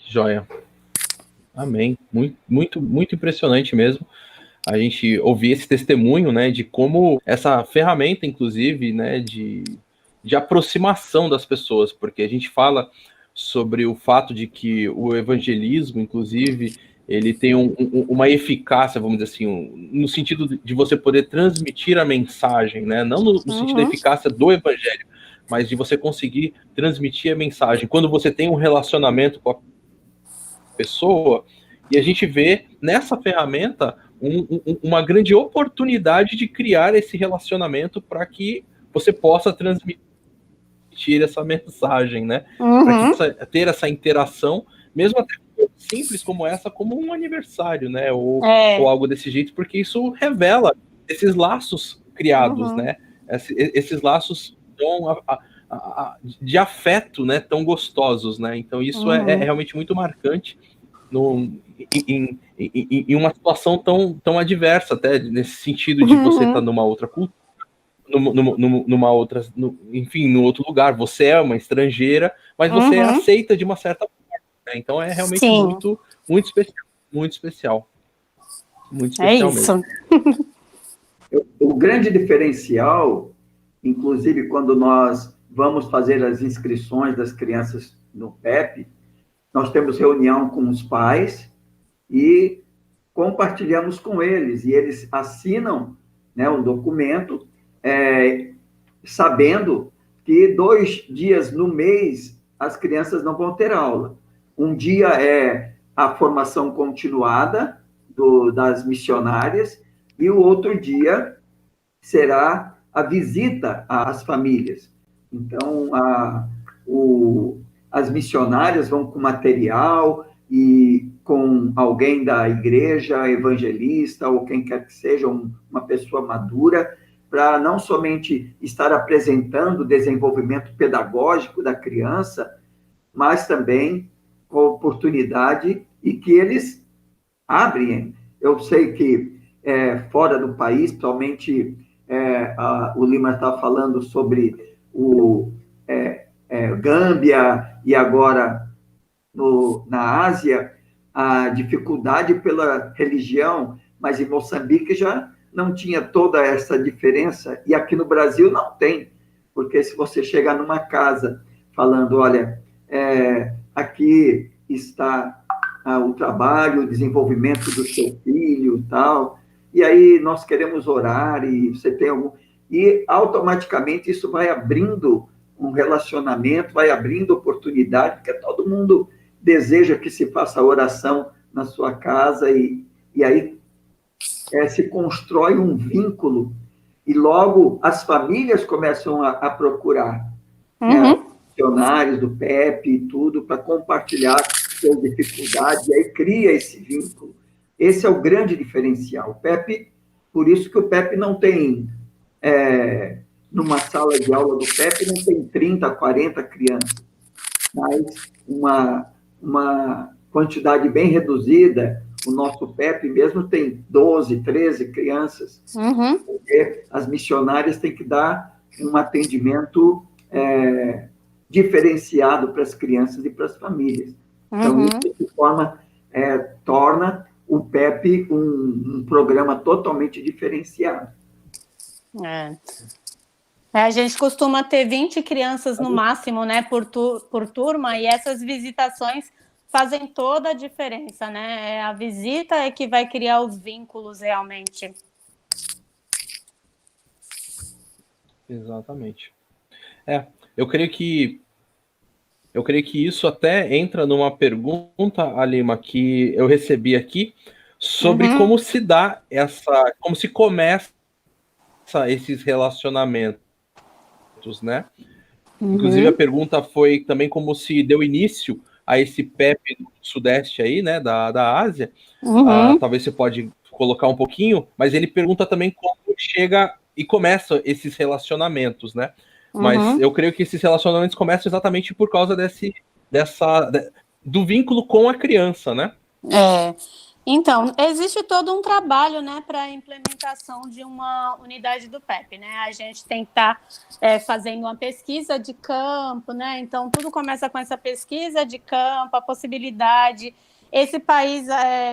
Joia. Amém. Muito, muito, muito impressionante mesmo a gente ouvir esse testemunho, né, de como essa ferramenta, inclusive, né, de aproximação das pessoas, porque a gente fala sobre o fato de que o evangelismo, inclusive, ele tem uma eficácia, vamos dizer assim, no sentido de você poder transmitir a mensagem, né? Não no sentido da eficácia do evangelho, mas de você conseguir transmitir a mensagem. Quando você tem um relacionamento com a pessoa, e a gente vê nessa ferramenta uma grande oportunidade de criar esse relacionamento para que você possa transmitir essa mensagem, né? Para ter essa interação, mesmo até simples como essa, como um aniversário, né? Ou algo desse jeito, porque isso revela esses laços criados, né? Esses laços de afeto, né? Tão gostosos, né? Então isso é realmente muito marcante em uma situação tão adversa, até nesse sentido de você estar numa outra cultura, numa outra, enfim, no outro lugar. Você é uma estrangeira, mas você é aceita de uma certa forma, né? Então é realmente muito especial, muito especial. Muito especial mesmo. O grande diferencial, inclusive quando nós vamos fazer as inscrições das crianças no PEP, nós temos reunião com os pais e compartilhamos com eles, e eles assinam, né, um documento, sabendo que 2 dias no mês as crianças não vão ter aula. Um dia é a formação continuada das missionárias, e o outro dia será a visita às famílias. Então, as missionárias vão com material e com alguém da igreja, evangelista, ou quem quer que seja, uma pessoa madura, para não somente estar apresentando o desenvolvimento pedagógico da criança, mas também com oportunidade e que eles abrem. Eu sei que fora do país, principalmente o Lima está falando sobre o Gâmbia e agora na Ásia, a dificuldade pela religião, mas em Moçambique já não tinha toda essa diferença, e aqui no Brasil não tem, porque se você chegar numa casa falando, olha, aqui está o trabalho, o desenvolvimento do seu filho, tal, e aí nós queremos orar, e você tem algum... E automaticamente isso vai abrindo um relacionamento, vai abrindo oportunidade, porque todo mundo deseja que se faça oração na sua casa, e aí se constrói um vínculo, e logo as famílias começam a procurar funcionários do PEP e tudo, para compartilhar suas dificuldades, e aí cria esse vínculo. Esse é o grande diferencial. O PEP, por isso que o PEP não tem, numa sala de aula do PEP, não tem 30, 40 crianças, mas uma quantidade bem reduzida. O nosso PEP mesmo tem 12, 13 crianças, porque as missionárias têm que dar um atendimento diferenciado para as crianças e para as famílias. Então, isso, de forma, torna o PEP um programa totalmente diferenciado. A gente costuma ter 20 crianças no máximo, né, por turma, e essas visitações fazem toda a diferença, né? A visita é que vai criar os vínculos realmente. Exatamente. Eu creio que isso até entra numa pergunta, Alima, que eu recebi aqui sobre como se dá como se começa esses relacionamentos, né? Inclusive a pergunta foi também como se deu início a esse PEP do Sudeste aí, né, da Ásia. Talvez você pode colocar um pouquinho, mas ele pergunta também como chega e começa esses relacionamentos, né? Mas eu creio que esses relacionamentos começam exatamente por causa do vínculo com a criança, né? Então, existe todo um trabalho, né, para a implementação de uma unidade do PEP, né? A gente tem que estar fazendo uma pesquisa de campo, né? Então, tudo começa com essa pesquisa de campo, a possibilidade. Esse país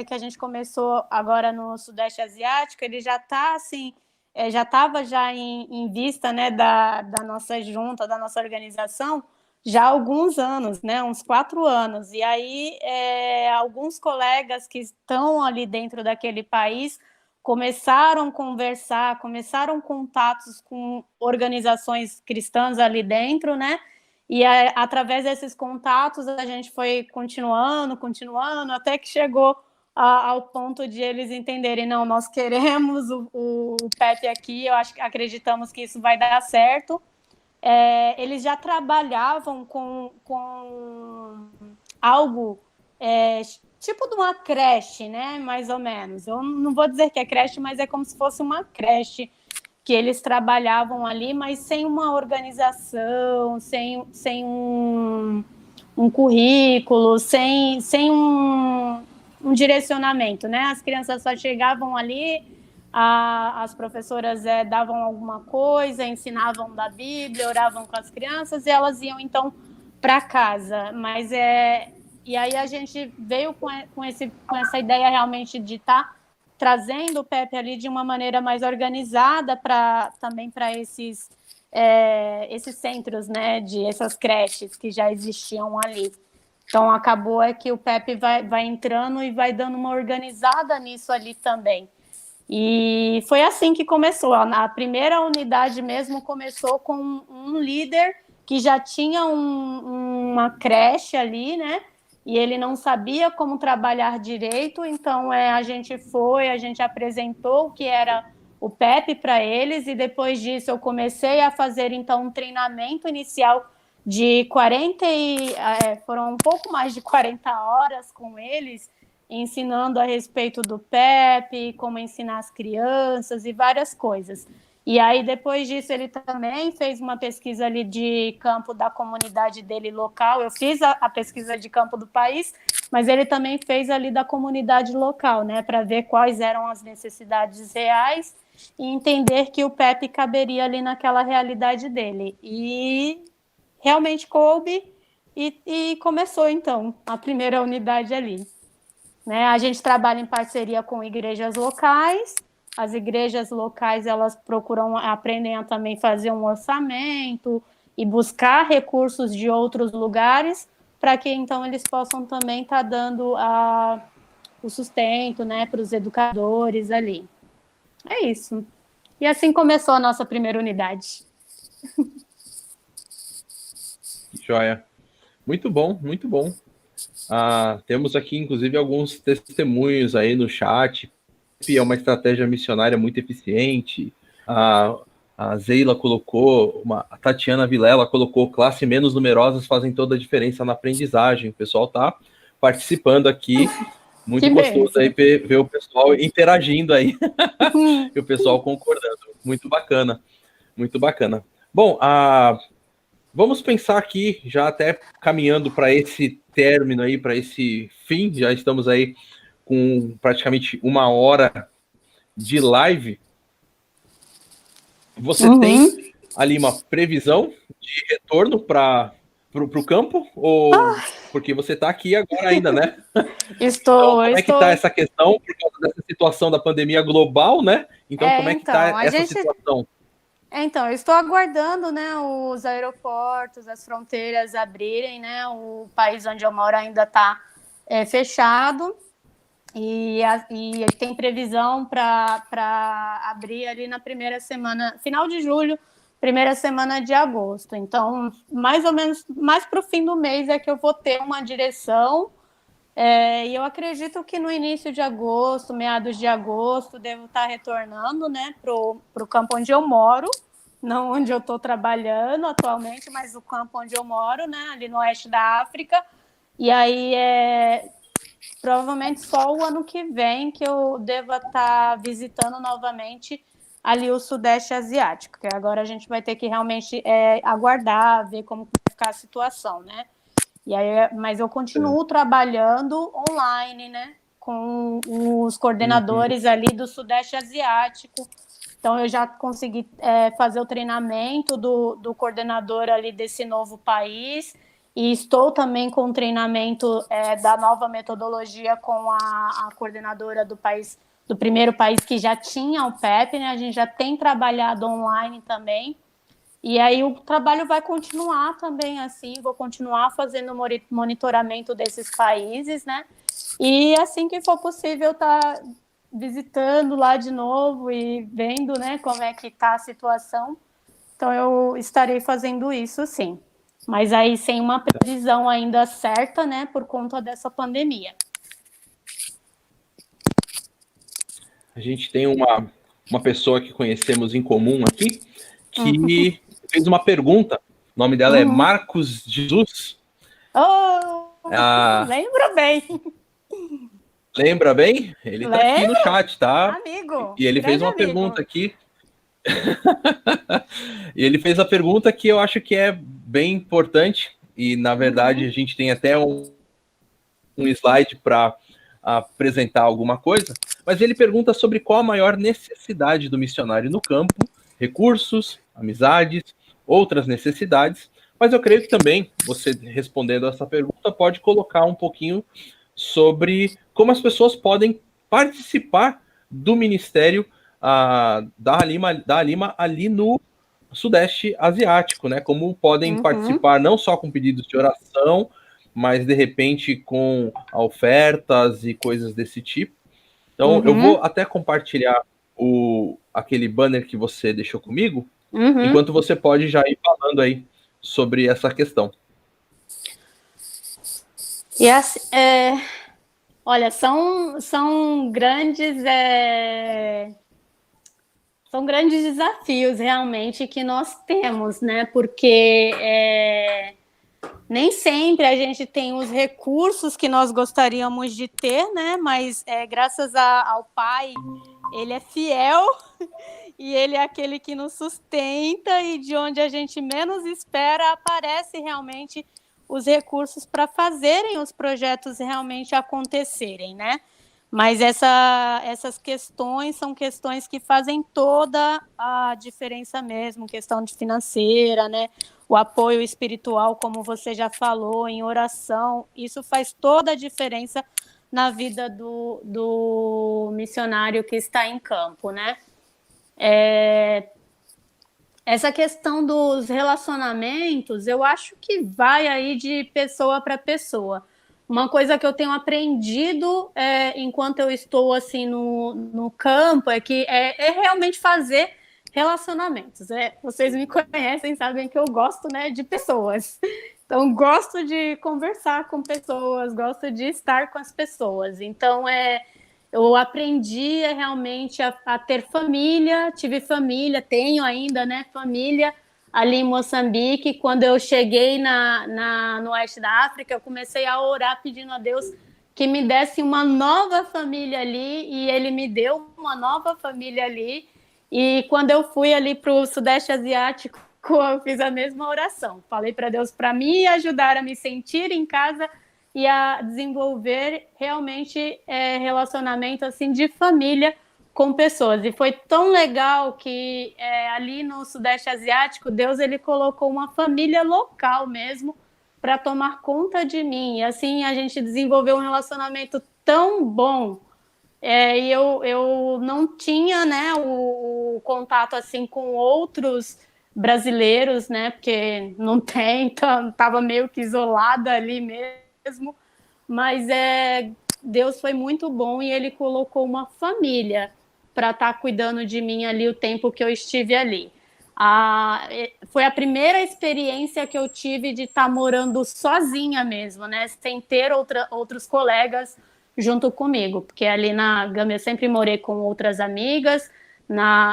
que a gente começou agora no Sudeste Asiático, ele já está, assim, já estava em vista, né, da nossa junta, da nossa organização, já há alguns anos, né, uns 4 anos, e aí alguns colegas que estão ali dentro daquele país começaram a conversar, começaram contatos com organizações cristãs ali dentro, né? E através desses contatos a gente foi continuando, até que chegou ao ponto de eles entenderem, não, nós queremos o PEP aqui, acreditamos que isso vai dar certo. Eles já trabalhavam com algo tipo de uma creche, né? Mais ou menos. Eu não vou dizer que é creche, mas é como se fosse uma creche que eles trabalhavam ali, mas sem uma organização, sem um currículo, sem um direcionamento, né? As crianças só chegavam ali, as professoras davam alguma coisa, ensinavam da Bíblia, oravam com as crianças e elas iam, então, para casa. Mas e aí a gente veio com essa ideia realmente de estar trazendo o PEP ali de uma maneira mais organizada também para esses centros, né, essas creches que já existiam ali. Então, acabou que o PEP vai entrando e vai dando uma organizada nisso ali também. E foi assim que começou. A primeira unidade mesmo começou com um líder que já tinha uma creche ali, né? E ele não sabia como trabalhar direito, então a gente apresentou o que era o PEP para eles, e depois disso eu comecei a fazer então um treinamento inicial de foram um pouco mais de 40 horas com eles, ensinando a respeito do PEP, como ensinar as crianças e várias coisas. E aí, depois disso, ele também fez uma pesquisa ali de campo da comunidade dele local. Eu fiz a pesquisa de campo do país, mas ele também fez ali da comunidade local, né, para ver quais eram as necessidades reais e entender que o PEP caberia ali naquela realidade dele. E realmente coube e começou, então, a primeira unidade ali. Né? A gente trabalha em parceria com igrejas locais. As igrejas locais, elas aprendem a também fazer um orçamento e buscar recursos de outros lugares para que, então, eles possam também estar dando o sustento, né, para os educadores ali. É isso. E assim começou a nossa primeira unidade. Joia. Muito bom, muito bom. Temos aqui, inclusive, alguns testemunhos aí no chat. É uma estratégia missionária muito eficiente. A Zeila colocou, a Tatiana Vilela colocou, classe menos numerosas fazem toda a diferença na aprendizagem. O pessoal está participando aqui. Muito Que gostoso benção. aí ver o pessoal interagindo aí. E o pessoal concordando. Muito bacana. Muito bacana. Bom, vamos pensar aqui, já até caminhando para esse término aí, para esse fim, já estamos aí com praticamente 1 hora de live. Você tem ali uma previsão de retorno para o campo? Ou porque você está aqui agora ainda, né? Estou. Então, como é que está essa questão por causa dessa situação da pandemia global, né? Então, como é que está essa situação? Então, eu estou aguardando, né, os aeroportos, as fronteiras abrirem, né? O país onde eu moro ainda está fechado e tem previsão para abrir ali na primeira semana, final de julho, primeira semana de agosto. Então, mais ou menos, mais para o fim do mês é que eu vou ter uma direção. E eu acredito que no início de agosto, meados de agosto, devo estar retornando, né, para o campo onde eu moro, não onde eu estou trabalhando atualmente, mas o campo onde eu moro, né, ali no oeste da África. E aí, provavelmente só o ano que vem que eu deva estar visitando novamente ali o Sudeste Asiático, que agora a gente vai ter que realmente aguardar, ver como vai ficar a situação, né? E aí, mas eu continuo trabalhando online, né, com os coordenadores ali do Sudeste Asiático. Então, eu já consegui fazer o treinamento do coordenador ali desse novo país, e estou também com o treinamento da nova metodologia com a coordenadora do primeiro país que já tinha o PEP, né? A gente já tem trabalhado online também. E aí o trabalho vai continuar também assim, vou continuar fazendo monitoramento desses países, né? E assim que for possível, tá visitando lá de novo e vendo, né, como é que está a situação. Então, eu estarei fazendo isso, sim. Mas aí sem uma previsão ainda certa, né, por conta dessa pandemia. A gente tem uma pessoa que conhecemos em comum aqui, que fez uma pergunta. O nome dela é Marcos Jesus. Lembro bem. Lembra bem? Ele está aqui no chat, tá? Amigo. E ele fez uma pergunta aqui. E ele fez a pergunta que eu acho que é bem importante. E, na verdade, a gente tem até um slide para apresentar alguma coisa. Mas ele pergunta sobre qual a maior necessidade do missionário no campo, recursos, amizades, outras necessidades. Mas eu creio que também, você respondendo essa pergunta, pode colocar um pouquinho sobre como as pessoas podem participar do ministério da Halima ali no Sudeste Asiático, né? Como podem participar não só com pedidos de oração, mas de repente com ofertas e coisas desse tipo. Então, eu vou até compartilhar aquele banner que você deixou comigo, enquanto você pode já ir falando aí sobre essa questão. E assim, olha, são grandes desafios realmente que nós temos, né? Porque nem sempre a gente tem os recursos que nós gostaríamos de ter, né? Mas graças ao Pai, Ele é fiel e Ele é aquele que nos sustenta, e de onde a gente menos espera aparece realmente os recursos para fazerem os projetos realmente acontecerem, né? Mas essas questões são questões que fazem toda a diferença mesmo, questão de financeira, né? O apoio espiritual, como você já falou, em oração, isso faz toda a diferença na vida do missionário que está em campo, né? Essa questão dos relacionamentos, eu acho que vai aí de pessoa para pessoa. Uma coisa que eu tenho aprendido enquanto eu estou assim no campo é que é realmente fazer relacionamentos. Vocês me conhecem, sabem que eu gosto, né, de pessoas. Então, gosto de conversar com pessoas, gosto de estar com as pessoas. Então, eu aprendi realmente a ter família, tive família, tenho ainda, né, família ali em Moçambique. Quando eu cheguei no oeste da África, eu comecei a orar pedindo a Deus que me desse uma nova família ali, e Ele me deu uma nova família ali. E quando eu fui ali para o Sudeste Asiático, eu fiz a mesma oração. Falei para Deus para me ajudar a me sentir em casa e a desenvolver realmente relacionamento assim de família com pessoas. E foi tão legal que ali no Sudeste Asiático, Deus ele colocou uma família local mesmo para tomar conta de mim. E assim a gente desenvolveu um relacionamento tão bom. E eu não tinha, né, o contato assim com outros brasileiros, né, porque não tem, então estava meio que isolada ali mesmo, mas Deus foi muito bom e Ele colocou uma família para estar cuidando de mim ali o tempo que eu estive ali. Foi a primeira experiência que eu tive de estar morando sozinha mesmo, né, sem ter outros colegas junto comigo, porque ali na Gâmbia eu sempre morei com outras amigas,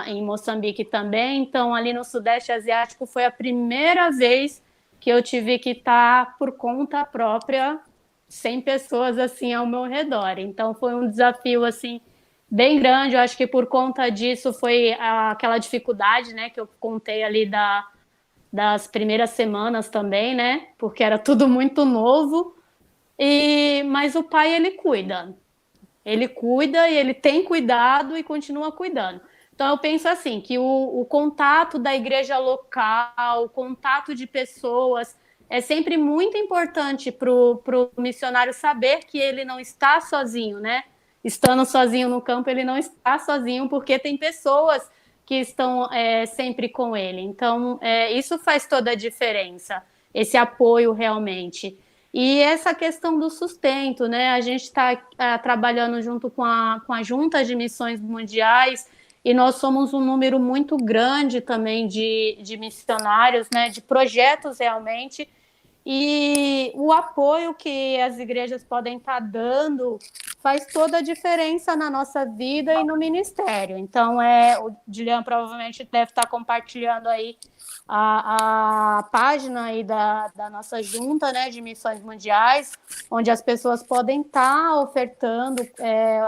em Moçambique também, então ali no Sudeste Asiático foi a primeira vez que eu tive que estar por conta própria, sem pessoas assim ao meu redor. Então foi um desafio assim bem grande. Eu acho que por conta disso foi aquela dificuldade, né, que eu contei ali das primeiras semanas também, né, porque era tudo muito novo. Mas o Pai, ele cuida e ele tem cuidado e continua cuidando. Então eu penso assim, que o contato da igreja local, o contato de pessoas é sempre muito importante para o missionário saber que ele não está sozinho, né? Estando sozinho no campo, ele não está sozinho, porque tem pessoas que estão sempre com ele. Então isso faz toda a diferença, esse apoio realmente. E essa questão do sustento, né? A gente está trabalhando junto com a Junta de Missões Mundiais, e nós somos um número muito grande também de missionários, né? De projetos realmente. E o apoio que as igrejas podem estar dando faz toda a diferença na nossa vida e no ministério. Então, o Dilian provavelmente deve estar compartilhando aí a página aí da nossa junta, né, de missões mundiais, onde as pessoas podem estar ofertando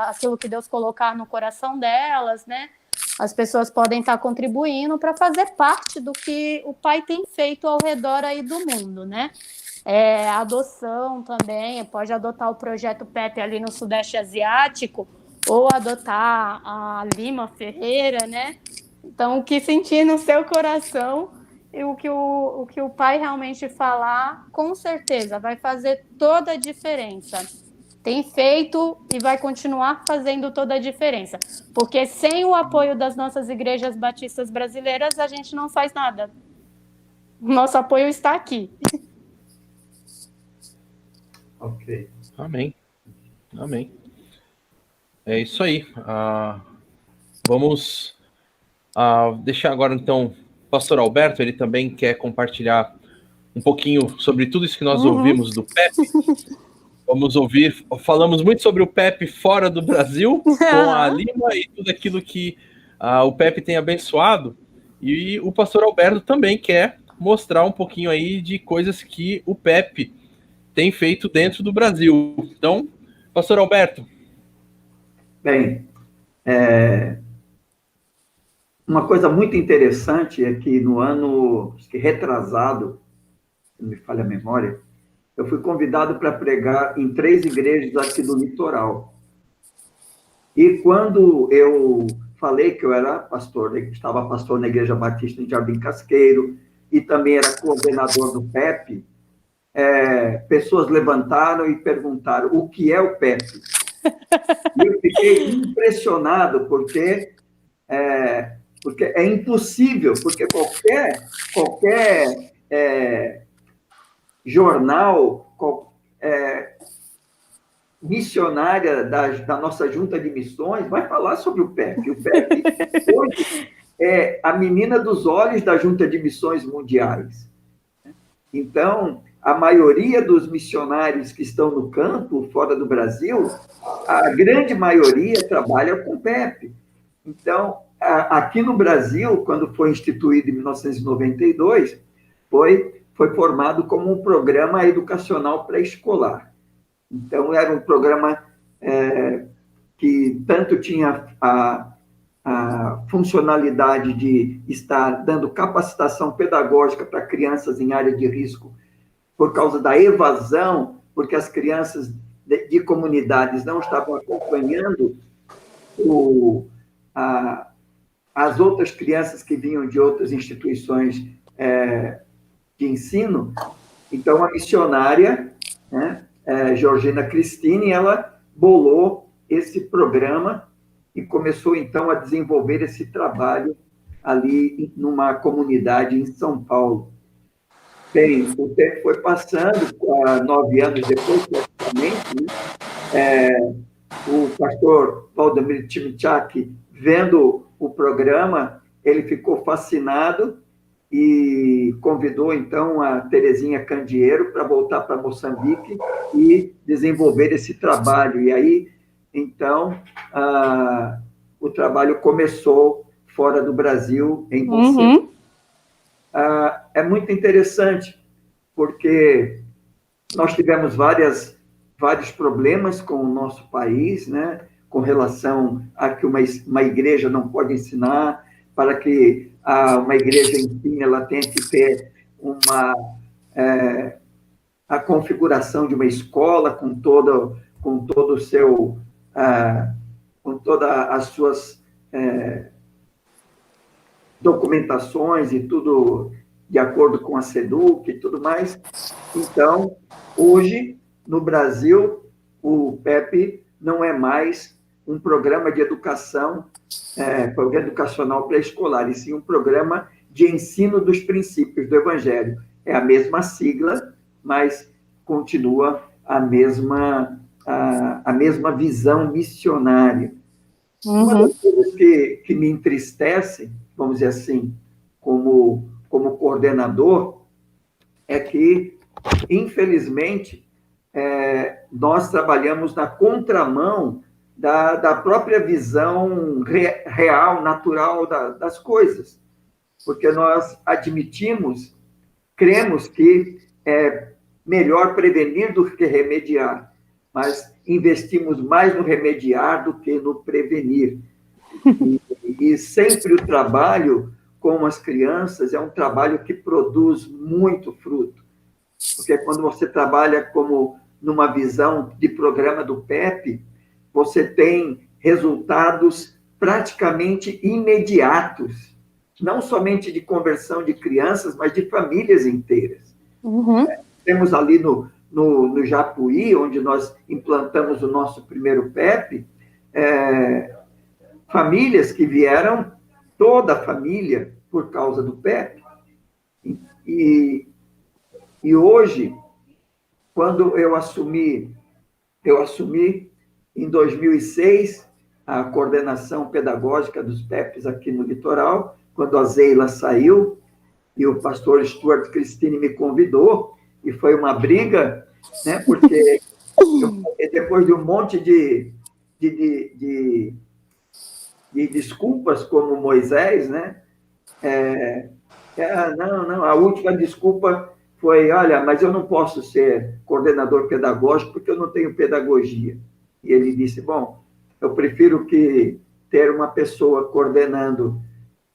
aquilo que Deus colocar no coração delas, né? As pessoas podem estar contribuindo para fazer parte do que o Pai tem feito ao redor aí do mundo, né? Adoção também, pode adotar o projeto PEP ali no Sudeste Asiático, ou adotar a Lima Ferreira, né? Então, o que sentir no seu coração e o que o Pai realmente falar, com certeza, vai fazer toda a diferença. Tem feito e vai continuar fazendo toda a diferença. Porque sem o apoio das nossas igrejas batistas brasileiras, a gente não faz nada. Nosso apoio está aqui. Ok. Amém. Amém. É isso aí. Vamos deixar agora, então, o pastor Alberto, ele também quer compartilhar um pouquinho sobre tudo isso que nós ouvimos do PEP. Vamos ouvir, falamos muito sobre o PEP fora do Brasil, com a Lima e tudo aquilo que o PEP tem abençoado. E o pastor Alberto também quer mostrar um pouquinho aí de coisas que o PEP tem feito dentro do Brasil. Então, pastor Alberto. Bem, uma coisa muito interessante é que no ano retrasado, se não me falha a memória, eu fui convidado para pregar em 3 igrejas aqui do litoral. E quando eu falei que eu era pastor, estava pastor na Igreja Batista em Jardim Casqueiro, e também era coordenador do PEP, pessoas levantaram e perguntaram o que é o PEP. E eu fiquei impressionado, porque é impossível, porque qualquer jornal, missionária da nossa junta de missões vai falar sobre o PEP. O PEP hoje é a menina dos olhos da junta de missões mundiais. Então, a maioria dos missionários que estão no campo, fora do Brasil, a grande maioria trabalha com o PEP. Então, aqui no Brasil, quando foi instituído em 1992, foi formado como um programa educacional pré-escolar. Então, era um programa que tanto tinha a funcionalidade de estar dando capacitação pedagógica para crianças em área de risco por causa da evasão, porque as crianças de comunidades não estavam acompanhando as outras crianças que vinham de outras instituições de ensino. Então, a missionária, né, Georgina Cristine, ela bolou esse programa e começou, então, a desenvolver esse trabalho ali numa comunidade em São Paulo. Bem, o tempo foi passando, 9 anos depois, praticamente, né, o pastor Valdemir Timichak, vendo o programa, ele ficou fascinado e convidou, então, a Terezinha Candeeiro para voltar para Moçambique e desenvolver esse trabalho. E aí, então, o trabalho começou fora do Brasil, em Moçambique. É muito interessante, porque nós tivemos vários problemas com o nosso país, né, com relação a que uma igreja não pode ensinar, para que uma igreja ensine, ela tem que ter a configuração de uma escola com todas as suas documentações e tudo de acordo com a SEDUC e tudo mais. Então, hoje, no Brasil, o PEP não é mais um programa de programa educacional pré-escolar, e sim um programa de ensino dos princípios do Evangelho. É a mesma sigla, mas continua a mesma visão missionária. Uma das coisas que me entristece, vamos dizer assim, como coordenador, é que, infelizmente, nós trabalhamos na contramão da própria visão real, natural das coisas, porque nós cremos que é melhor prevenir do que remediar, mas investimos mais no remediar do que no prevenir. E sempre o trabalho com as crianças é um trabalho que produz muito fruto, porque quando você trabalha como numa visão de programa do PEP, você tem resultados praticamente imediatos, não somente de conversão de crianças, mas de famílias inteiras. Temos ali no Japuí, onde nós implantamos o nosso primeiro PEP, famílias que vieram, toda a família, por causa do PEP. E hoje, quando eu assumi em 2006 a coordenação pedagógica dos PEPs aqui no litoral, quando a Zeila saiu, e o pastor Stuart Christine me convidou, e foi uma briga, né, porque depois de um monte de desculpas, como Moisés, né, não, a última desculpa foi, olha, mas eu não posso ser coordenador pedagógico porque eu não tenho pedagogia. E ele disse, bom, eu prefiro ter uma pessoa coordenando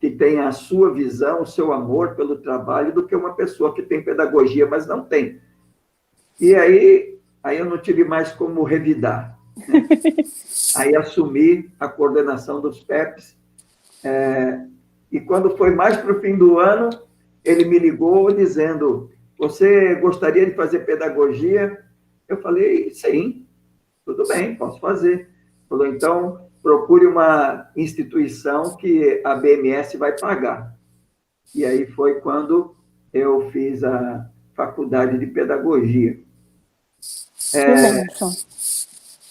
que tenha a sua visão, o seu amor pelo trabalho, do que uma pessoa que tem pedagogia, mas não tem. E aí eu não tive mais como revidar, né? Aí assumi a coordenação dos PEPs, e quando foi mais para o fim do ano, ele me ligou dizendo, você gostaria de fazer pedagogia? Eu falei, sim, tudo bem, posso fazer. Falou, então, procure uma instituição que a BMS vai pagar. E aí foi quando eu fiz a faculdade de pedagogia.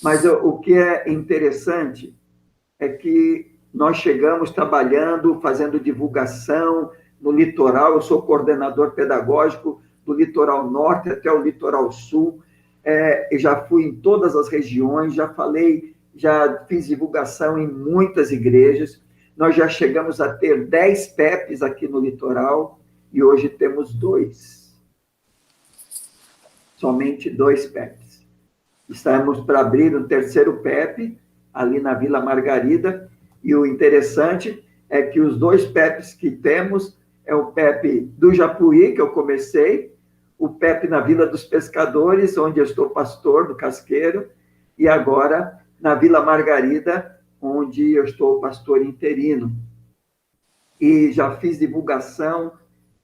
Mas o que é interessante é que nós chegamos trabalhando, fazendo divulgação no litoral. Eu sou coordenador pedagógico do litoral norte até o litoral sul. Eu já fui em todas as regiões, já fiz divulgação em muitas igrejas. Nós já chegamos a ter 10 PEPs aqui no litoral e hoje temos 2. Somente 2 PEPs. Estamos para abrir um terceiro PEP ali na Vila Margarida, e o interessante é que os 2 PEPs que temos é o PEP do Japuí, que eu comecei, o PEP na Vila dos Pescadores, onde eu estou pastor do Casqueiro, e agora na Vila Margarida, onde eu estou pastor interino. E já fiz divulgação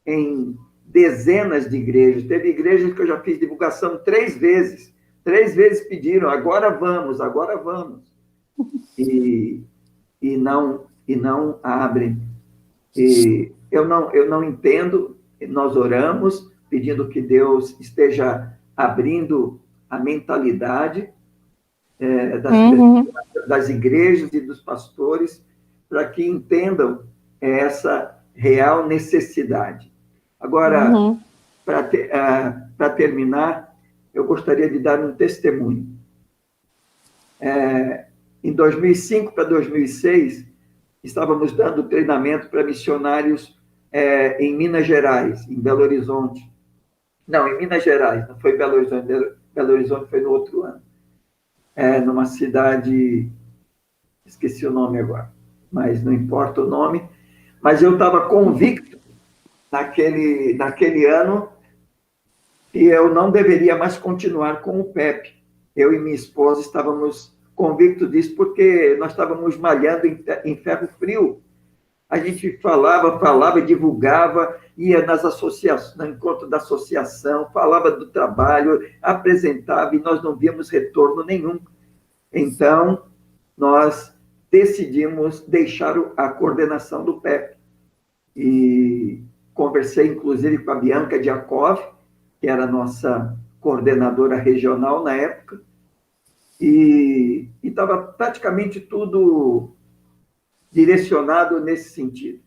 em dezenas de igrejas. Teve igrejas que eu já fiz divulgação 3 vezes. 3 vezes pediram, agora vamos. E não abrem. E eu não entendo, nós oramos, pedindo que Deus esteja abrindo a mentalidade das igrejas e dos pastores, para que entendam essa real necessidade. Agora, para terminar, eu gostaria de dar um testemunho. Em 2005 para 2006, estávamos dando treinamento para missionários em Minas Gerais, em Belo Horizonte. Não, em Minas Gerais, não foi Belo Horizonte. Belo Horizonte foi no outro ano. Numa cidade, esqueci o nome agora, mas não importa o nome. Mas eu estava convicto, naquele ano, que eu não deveria mais continuar com o PEP. Eu e minha esposa estávamos convictos disso, porque nós estávamos malhando em ferro frio. A gente falava, divulgava, ia nas associações, no encontro da associação, falava do trabalho, apresentava, e nós não víamos retorno nenhum. Então, nós decidimos deixar a coordenação do PEP. E conversei, inclusive, com a Bianca Diakov, que era a nossa coordenadora regional na época, e estava praticamente tudo direcionado nesse sentido.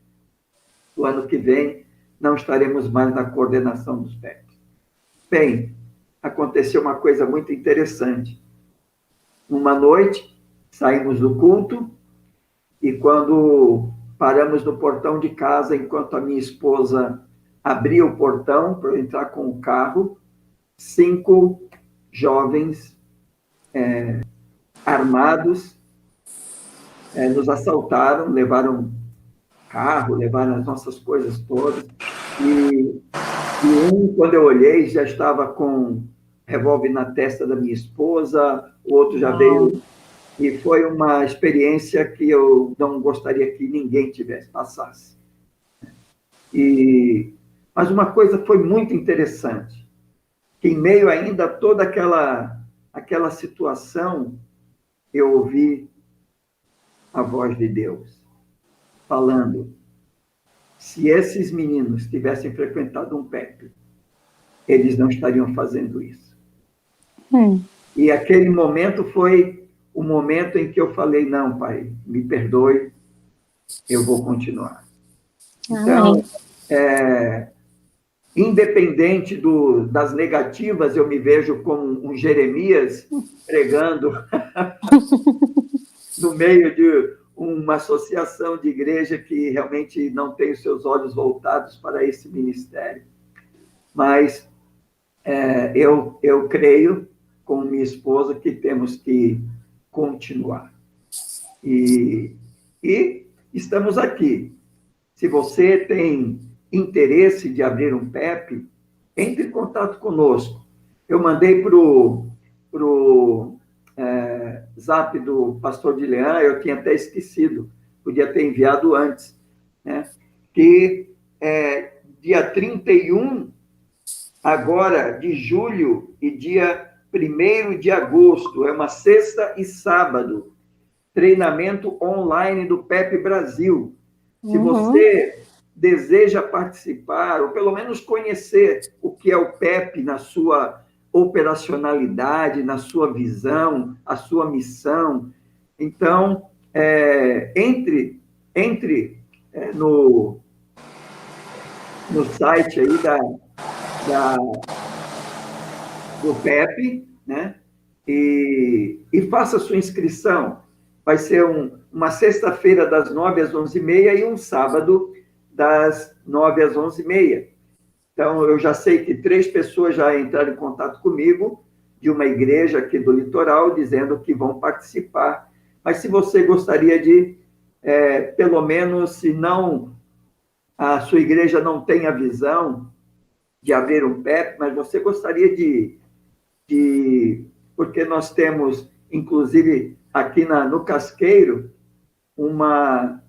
O ano que vem não estaremos mais na coordenação dos PEPs. Bem, aconteceu uma coisa muito interessante. Uma noite, saímos do culto, e quando paramos no portão de casa, enquanto a minha esposa abria o portão para eu entrar com o carro, 5 jovens armados nos assaltaram, levaram carro, levaram as nossas coisas todas. E um, quando eu olhei, já estava com revólver na testa da minha esposa, o outro já veio. E foi uma experiência que eu não gostaria que ninguém passasse. Mas uma coisa foi muito interessante, que em meio ainda a toda aquela situação, eu ouvi a voz de Deus falando: se esses meninos tivessem frequentado um PEP, eles não estariam fazendo isso. E aquele momento foi o momento em que eu falei: não, pai, me perdoe, eu vou continuar. Então, independente das negativas, eu me vejo como um Jeremias pregando no meio de uma associação de igreja que realmente não tem os seus olhos voltados para esse ministério. Mas eu creio, com minha esposa, que temos que continuar. E estamos aqui. Se você tem interesse de abrir um PEP, entre em contato conosco. Eu mandei para o zap do pastor Dilean, eu tinha até esquecido, podia ter enviado antes, né? Que dia 31 agora de julho e dia 1º de agosto, é uma sexta e sábado, treinamento online do PEP Brasil. Se você deseja participar, ou pelo menos conhecer o que é o PEP na sua operacionalidade, na sua visão, a sua missão, então, entre no site aí do PEP, né? E faça sua inscrição. Vai ser uma sexta-feira das 9 às 11h30 e um sábado das 9 às 11h30. Então, eu já sei que 3 pessoas já entraram em contato comigo, de uma igreja aqui do litoral, dizendo que vão participar. Mas se você gostaria de, pelo menos, se não a sua igreja não tem a visão de abrir um PEP, mas você gostaria de porque nós temos, inclusive, aqui no Casqueiro, no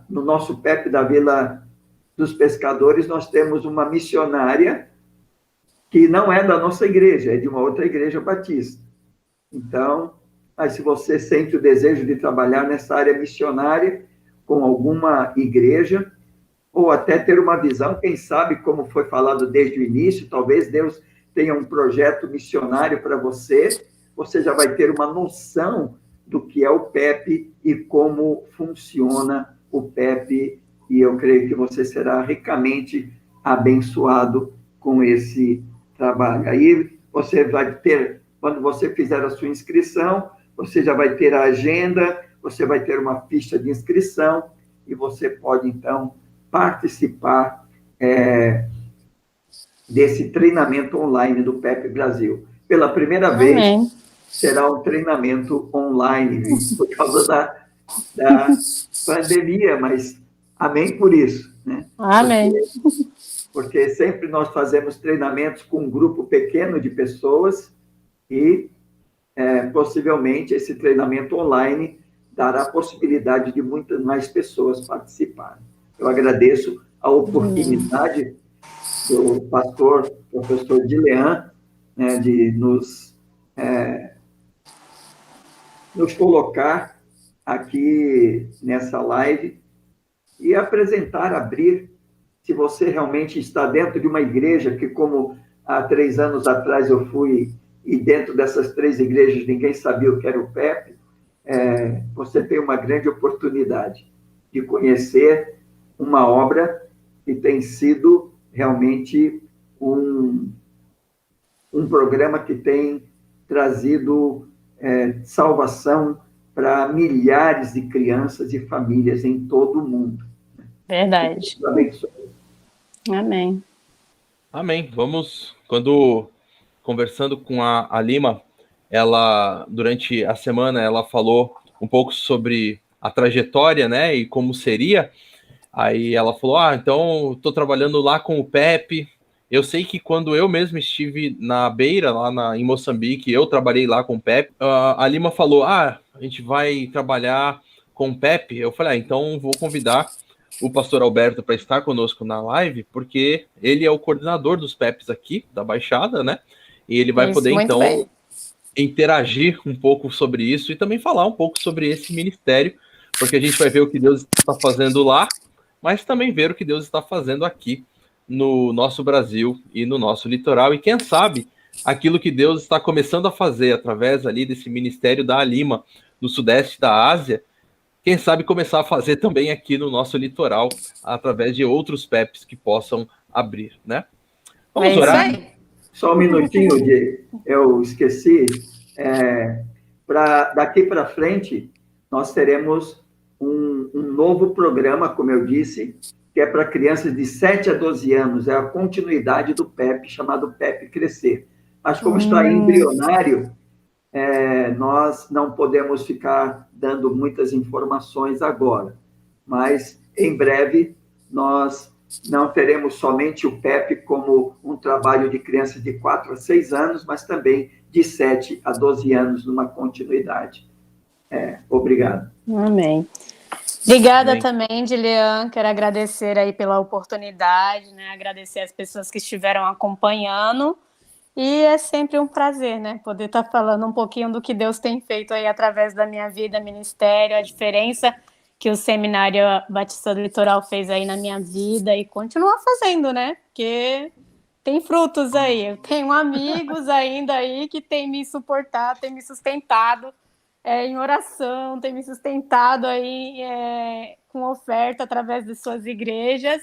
nosso PEP da Vila dos Pescadores, nós temos uma missionária que não é da nossa igreja, é de uma outra igreja batista. Então, mas se você sente o desejo de trabalhar nessa área missionária com alguma igreja, ou até ter uma visão, quem sabe, como foi falado desde o início, talvez Deus tenha um projeto missionário para você, você já vai ter uma noção do que é o PEP e como funciona o PEP, e eu creio que você será ricamente abençoado com esse trabalho. Aí você vai ter, quando você fizer a sua inscrição, você já vai ter a agenda, você vai ter uma ficha de inscrição, e você pode, então, participar desse treinamento online do PEP Brasil. Pela primeira vez, será um treinamento online, por causa da pandemia, mas amém por isso, né? Amém. Porque sempre nós fazemos treinamentos com um grupo pequeno de pessoas e, possivelmente, esse treinamento online dará a possibilidade de muitas mais pessoas participarem. Eu agradeço a oportunidade do pastor, professor Dilean, né, de nos colocar aqui nessa live e apresentar, abrir, se você realmente está dentro de uma igreja que, como há 3 anos atrás eu fui, e dentro dessas 3 igrejas ninguém sabia o que era o PEP, você tem uma grande oportunidade de conhecer uma obra que tem sido realmente um programa que tem trazido salvação para milhares de crianças e famílias em todo o mundo. Verdade. Amém. Amém. Vamos, conversando com a Lima, ela, durante a semana, ela falou um pouco sobre a trajetória, né, e como seria. Aí ela falou, então estou trabalhando lá com o PEP. Eu sei que quando eu mesmo estive na Beira, lá em Moçambique, eu trabalhei lá com o PEP. A Lima falou, a gente vai trabalhar com o PEP. Eu falei, então vou convidar o pastor Alberto para estar conosco na live, porque ele é o coordenador dos PEPs aqui, da Baixada, né? E ele vai poder, então, bem, interagir um pouco sobre isso e também falar um pouco sobre esse ministério, porque a gente vai ver o que Deus está fazendo lá, mas também ver o que Deus está fazendo aqui no nosso Brasil e no nosso litoral, e quem sabe aquilo que Deus está começando a fazer através ali desse ministério da Alima, no sudeste da Ásia, quem sabe começar a fazer também aqui no nosso litoral, através de outros PEPs que possam abrir, né? Vamos orar? Isso aí. Só um minutinho, eu esqueci. Daqui para frente, nós teremos um novo programa, como eu disse, que é para crianças de 7 a 12 anos, é a continuidade do PEP, chamado PEP Crescer. Mas como está embrionário, nós não podemos ficar dando muitas informações agora. Mas, em breve, nós não teremos somente o PEP como um trabalho de crianças de 4 a 6 anos, mas também de 7 a 12 anos, numa continuidade. Obrigado. Amém. Obrigada também, Dilian, quero agradecer aí pela oportunidade, né? Agradecer as pessoas que estiveram acompanhando, e é sempre um prazer, né? Poder estar falando um pouquinho do que Deus tem feito aí através da minha vida, ministério, a diferença que o Seminário Batista do Litoral fez aí na minha vida e continua fazendo, né? Porque tem frutos aí, eu tenho amigos ainda aí que têm me suportado, têm me sustentado em oração, tem me sustentado aí com oferta através de suas igrejas,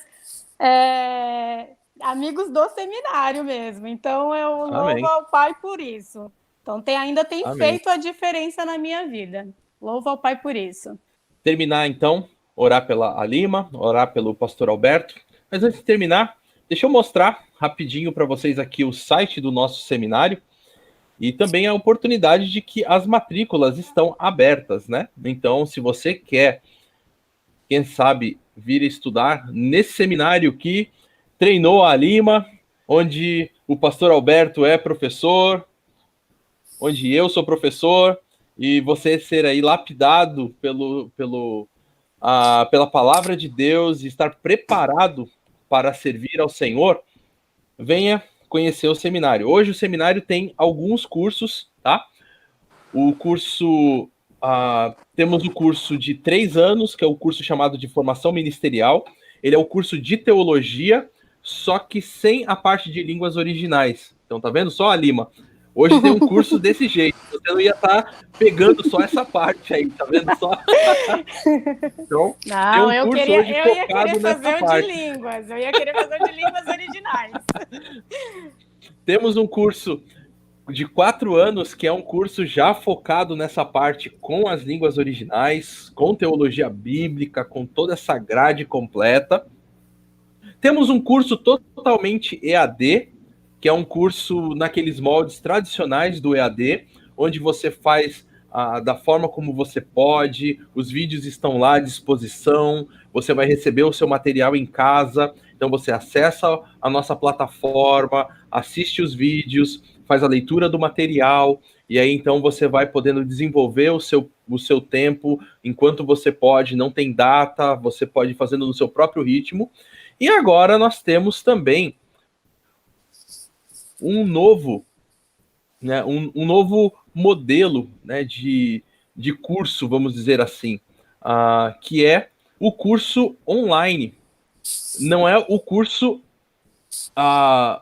amigos do seminário mesmo. Então eu louvo ao Pai por isso. Então ainda tem feito a diferença na minha vida. Louvo ao Pai por isso. Terminar então, orar pela Alima, orar pelo pastor Alberto. Mas antes de terminar, deixa eu mostrar rapidinho para vocês aqui o site do nosso seminário. E também a oportunidade de que as matrículas estão abertas, né? Então, se você quer, quem sabe, vir estudar nesse seminário que treinou a Lima, onde o pastor Alberto é professor, onde eu sou professor, e você ser aí lapidado pela palavra de Deus e estar preparado para servir ao Senhor, venha conhecer o seminário. Hoje o seminário tem alguns cursos, tá? Temos o curso de 3 anos, que é o curso chamado de formação ministerial. Ele é o curso de teologia, só que sem a parte de línguas originais. Então, tá vendo só a Lima? Hoje tem um curso desse jeito. Você não ia estar pegando só essa parte aí, tá vendo só? Então, não, eu ia querer fazer o de línguas. Eu ia querer fazer o de línguas originais. Temos um curso de 4 anos, que é um curso já focado nessa parte com as línguas originais, com teologia bíblica, com toda essa grade completa. Temos um curso totalmente EAD, que é um curso naqueles moldes tradicionais do EAD, onde você faz da forma como você pode, os vídeos estão lá à disposição, você vai receber o seu material em casa, então você acessa a nossa plataforma, assiste os vídeos, faz a leitura do material, e aí então você vai podendo desenvolver o seu tempo, enquanto você pode, não tem data, você pode ir fazendo no seu próprio ritmo. E agora nós temos também um novo modelo, né, de curso, vamos dizer assim, que é o curso online. Não é o curso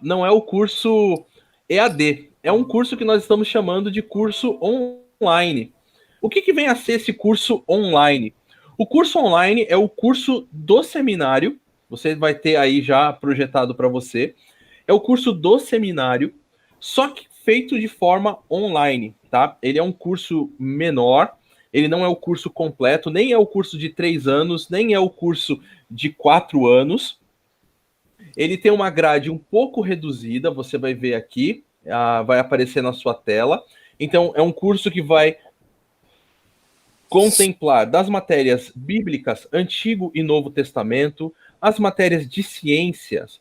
não é o curso EAD, é um curso que nós estamos chamando de curso online. O que vem a ser esse curso online? O curso online é o curso do seminário, você vai ter aí já projetado para você, é o curso do seminário, só que feito de forma online, tá? Ele é um curso menor, ele não é o curso completo, nem é o curso de 3 anos, nem é o curso de 4 anos. Ele tem uma grade um pouco reduzida, você vai ver aqui, vai aparecer na sua tela. Então, é um curso que vai contemplar das matérias bíblicas, Antigo e Novo Testamento, as matérias de ciências,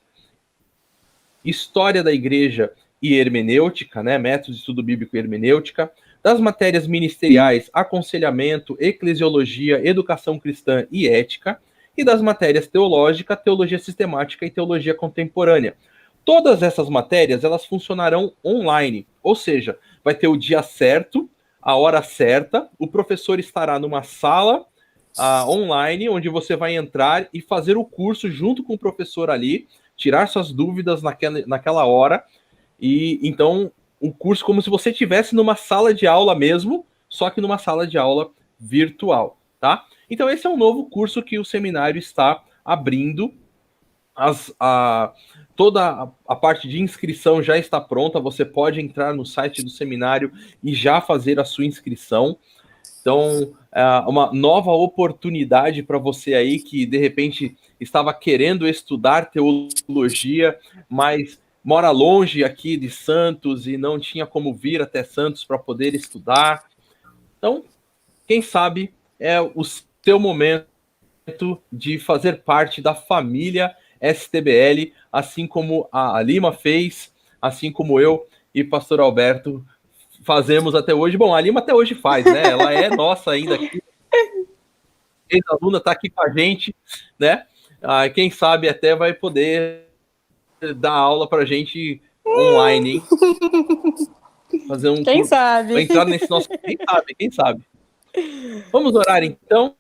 História da Igreja e Hermenêutica, né, métodos de estudo bíblico e hermenêutica, das matérias ministeriais, aconselhamento, eclesiologia, educação cristã e ética, e das matérias teológica, teologia sistemática e teologia contemporânea. Todas essas matérias, elas funcionarão online, ou seja, vai ter o dia certo, a hora certa, o professor estará numa sala online, onde você vai entrar e fazer o curso junto com o professor ali, tirar suas dúvidas naquela hora, e então o curso como se você estivesse numa sala de aula mesmo, só que numa sala de aula virtual, tá? Então esse é um novo curso que o seminário está abrindo. Toda a parte de inscrição já está pronta, você pode entrar no site do seminário e já fazer a sua inscrição. Então, uma nova oportunidade para você aí que, de repente, estava querendo estudar teologia, mas mora longe aqui de Santos e não tinha como vir até Santos para poder estudar. Então, quem sabe é o seu momento de fazer parte da família STBL, assim como a Lima fez, assim como eu e pastor Alberto fazemos até hoje. Bom, a Lima até hoje faz, né? Ela é nossa ainda aqui. Ex-aluna está aqui com a gente, né? Quem sabe até vai poder dar aula para a gente online, hein? Fazer um Quem sabe? Entrar nesse nosso... Quem sabe? Vamos orar então,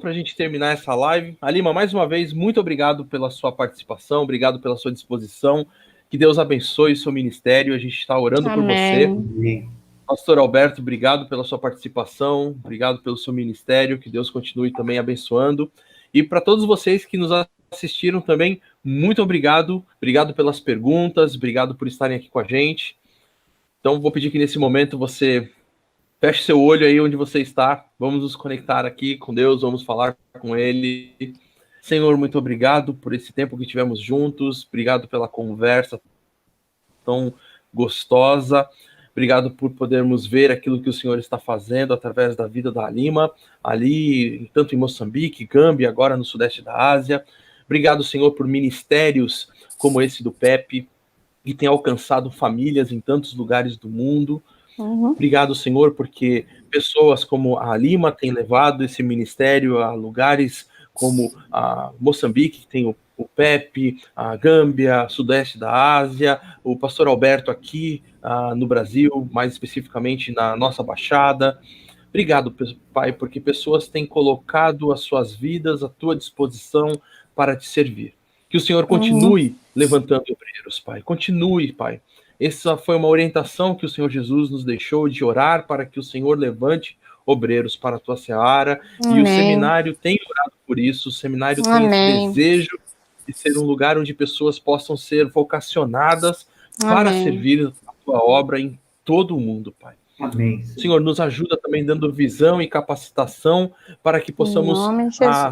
para a gente terminar essa live. Lima, mais uma vez, muito obrigado pela sua participação, obrigado pela sua disposição. Que Deus abençoe o seu ministério. A gente está orando por você. Amém. Pastor Alberto, obrigado pela sua participação, obrigado pelo seu ministério, que Deus continue também abençoando. E para todos vocês que nos assistiram também, muito obrigado pelas perguntas, obrigado por estarem aqui com a gente. Então, vou pedir que nesse momento você feche seu olho aí onde você está, vamos nos conectar aqui com Deus, vamos falar com Ele. Senhor, muito obrigado por esse tempo que tivemos juntos, obrigado pela conversa tão gostosa. Obrigado por podermos ver aquilo que o Senhor está fazendo através da vida da Lima, ali, tanto em Moçambique, Gâmbia, agora no sudeste da Ásia. Obrigado, Senhor, por ministérios como esse do PEP, que tem alcançado famílias em tantos lugares do mundo. Obrigado, Senhor, porque pessoas como a Lima têm levado esse ministério a lugares como a Moçambique, que tem o PEP, a Gâmbia, sudeste da Ásia, o pastor Alberto aqui no Brasil, mais especificamente na nossa Baixada. Obrigado, Pai, porque pessoas têm colocado as suas vidas à tua disposição para te servir. Que o Senhor continue levantando obreiros, Pai. Continue, Pai. Essa foi uma orientação que o Senhor Jesus nos deixou de orar para que o Senhor levante obreiros para a tua seara. Amém. E o seminário tem orado por isso, o seminário tem esse desejo de ser um lugar onde pessoas possam ser vocacionadas para servir a tua obra em todo o mundo, Pai. Amém. Senhor, nos ajuda também dando visão e capacitação para que possamos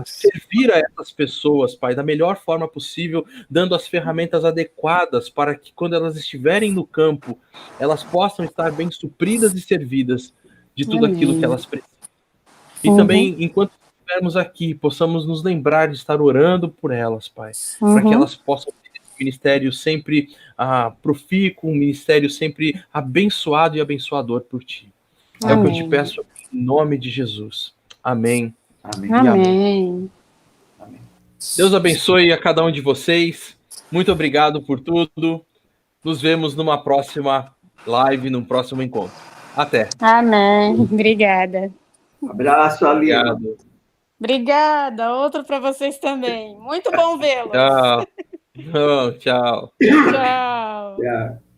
servir a essas pessoas, Pai, da melhor forma possível, dando as ferramentas adequadas para que quando elas estiverem no campo, elas possam estar bem supridas e servidas de tudo aquilo que elas precisam. E também, enquanto estivermos aqui, possamos nos lembrar de estar orando por elas, Pai, para que elas possam ter esse ministério sempre profícuo, um ministério sempre abençoado e abençoador por Ti. É o que eu te peço em nome de Jesus. Amém. Amém. Amém. Amém. Deus abençoe a cada um de vocês. Muito obrigado por tudo. Nos vemos numa próxima live, num próximo encontro. Até. Amém. Obrigada. Abraço, Alina. Obrigada. Outro para vocês também. Muito bom vê-los. Tchau. Oh, tchau. Tchau. Tchau.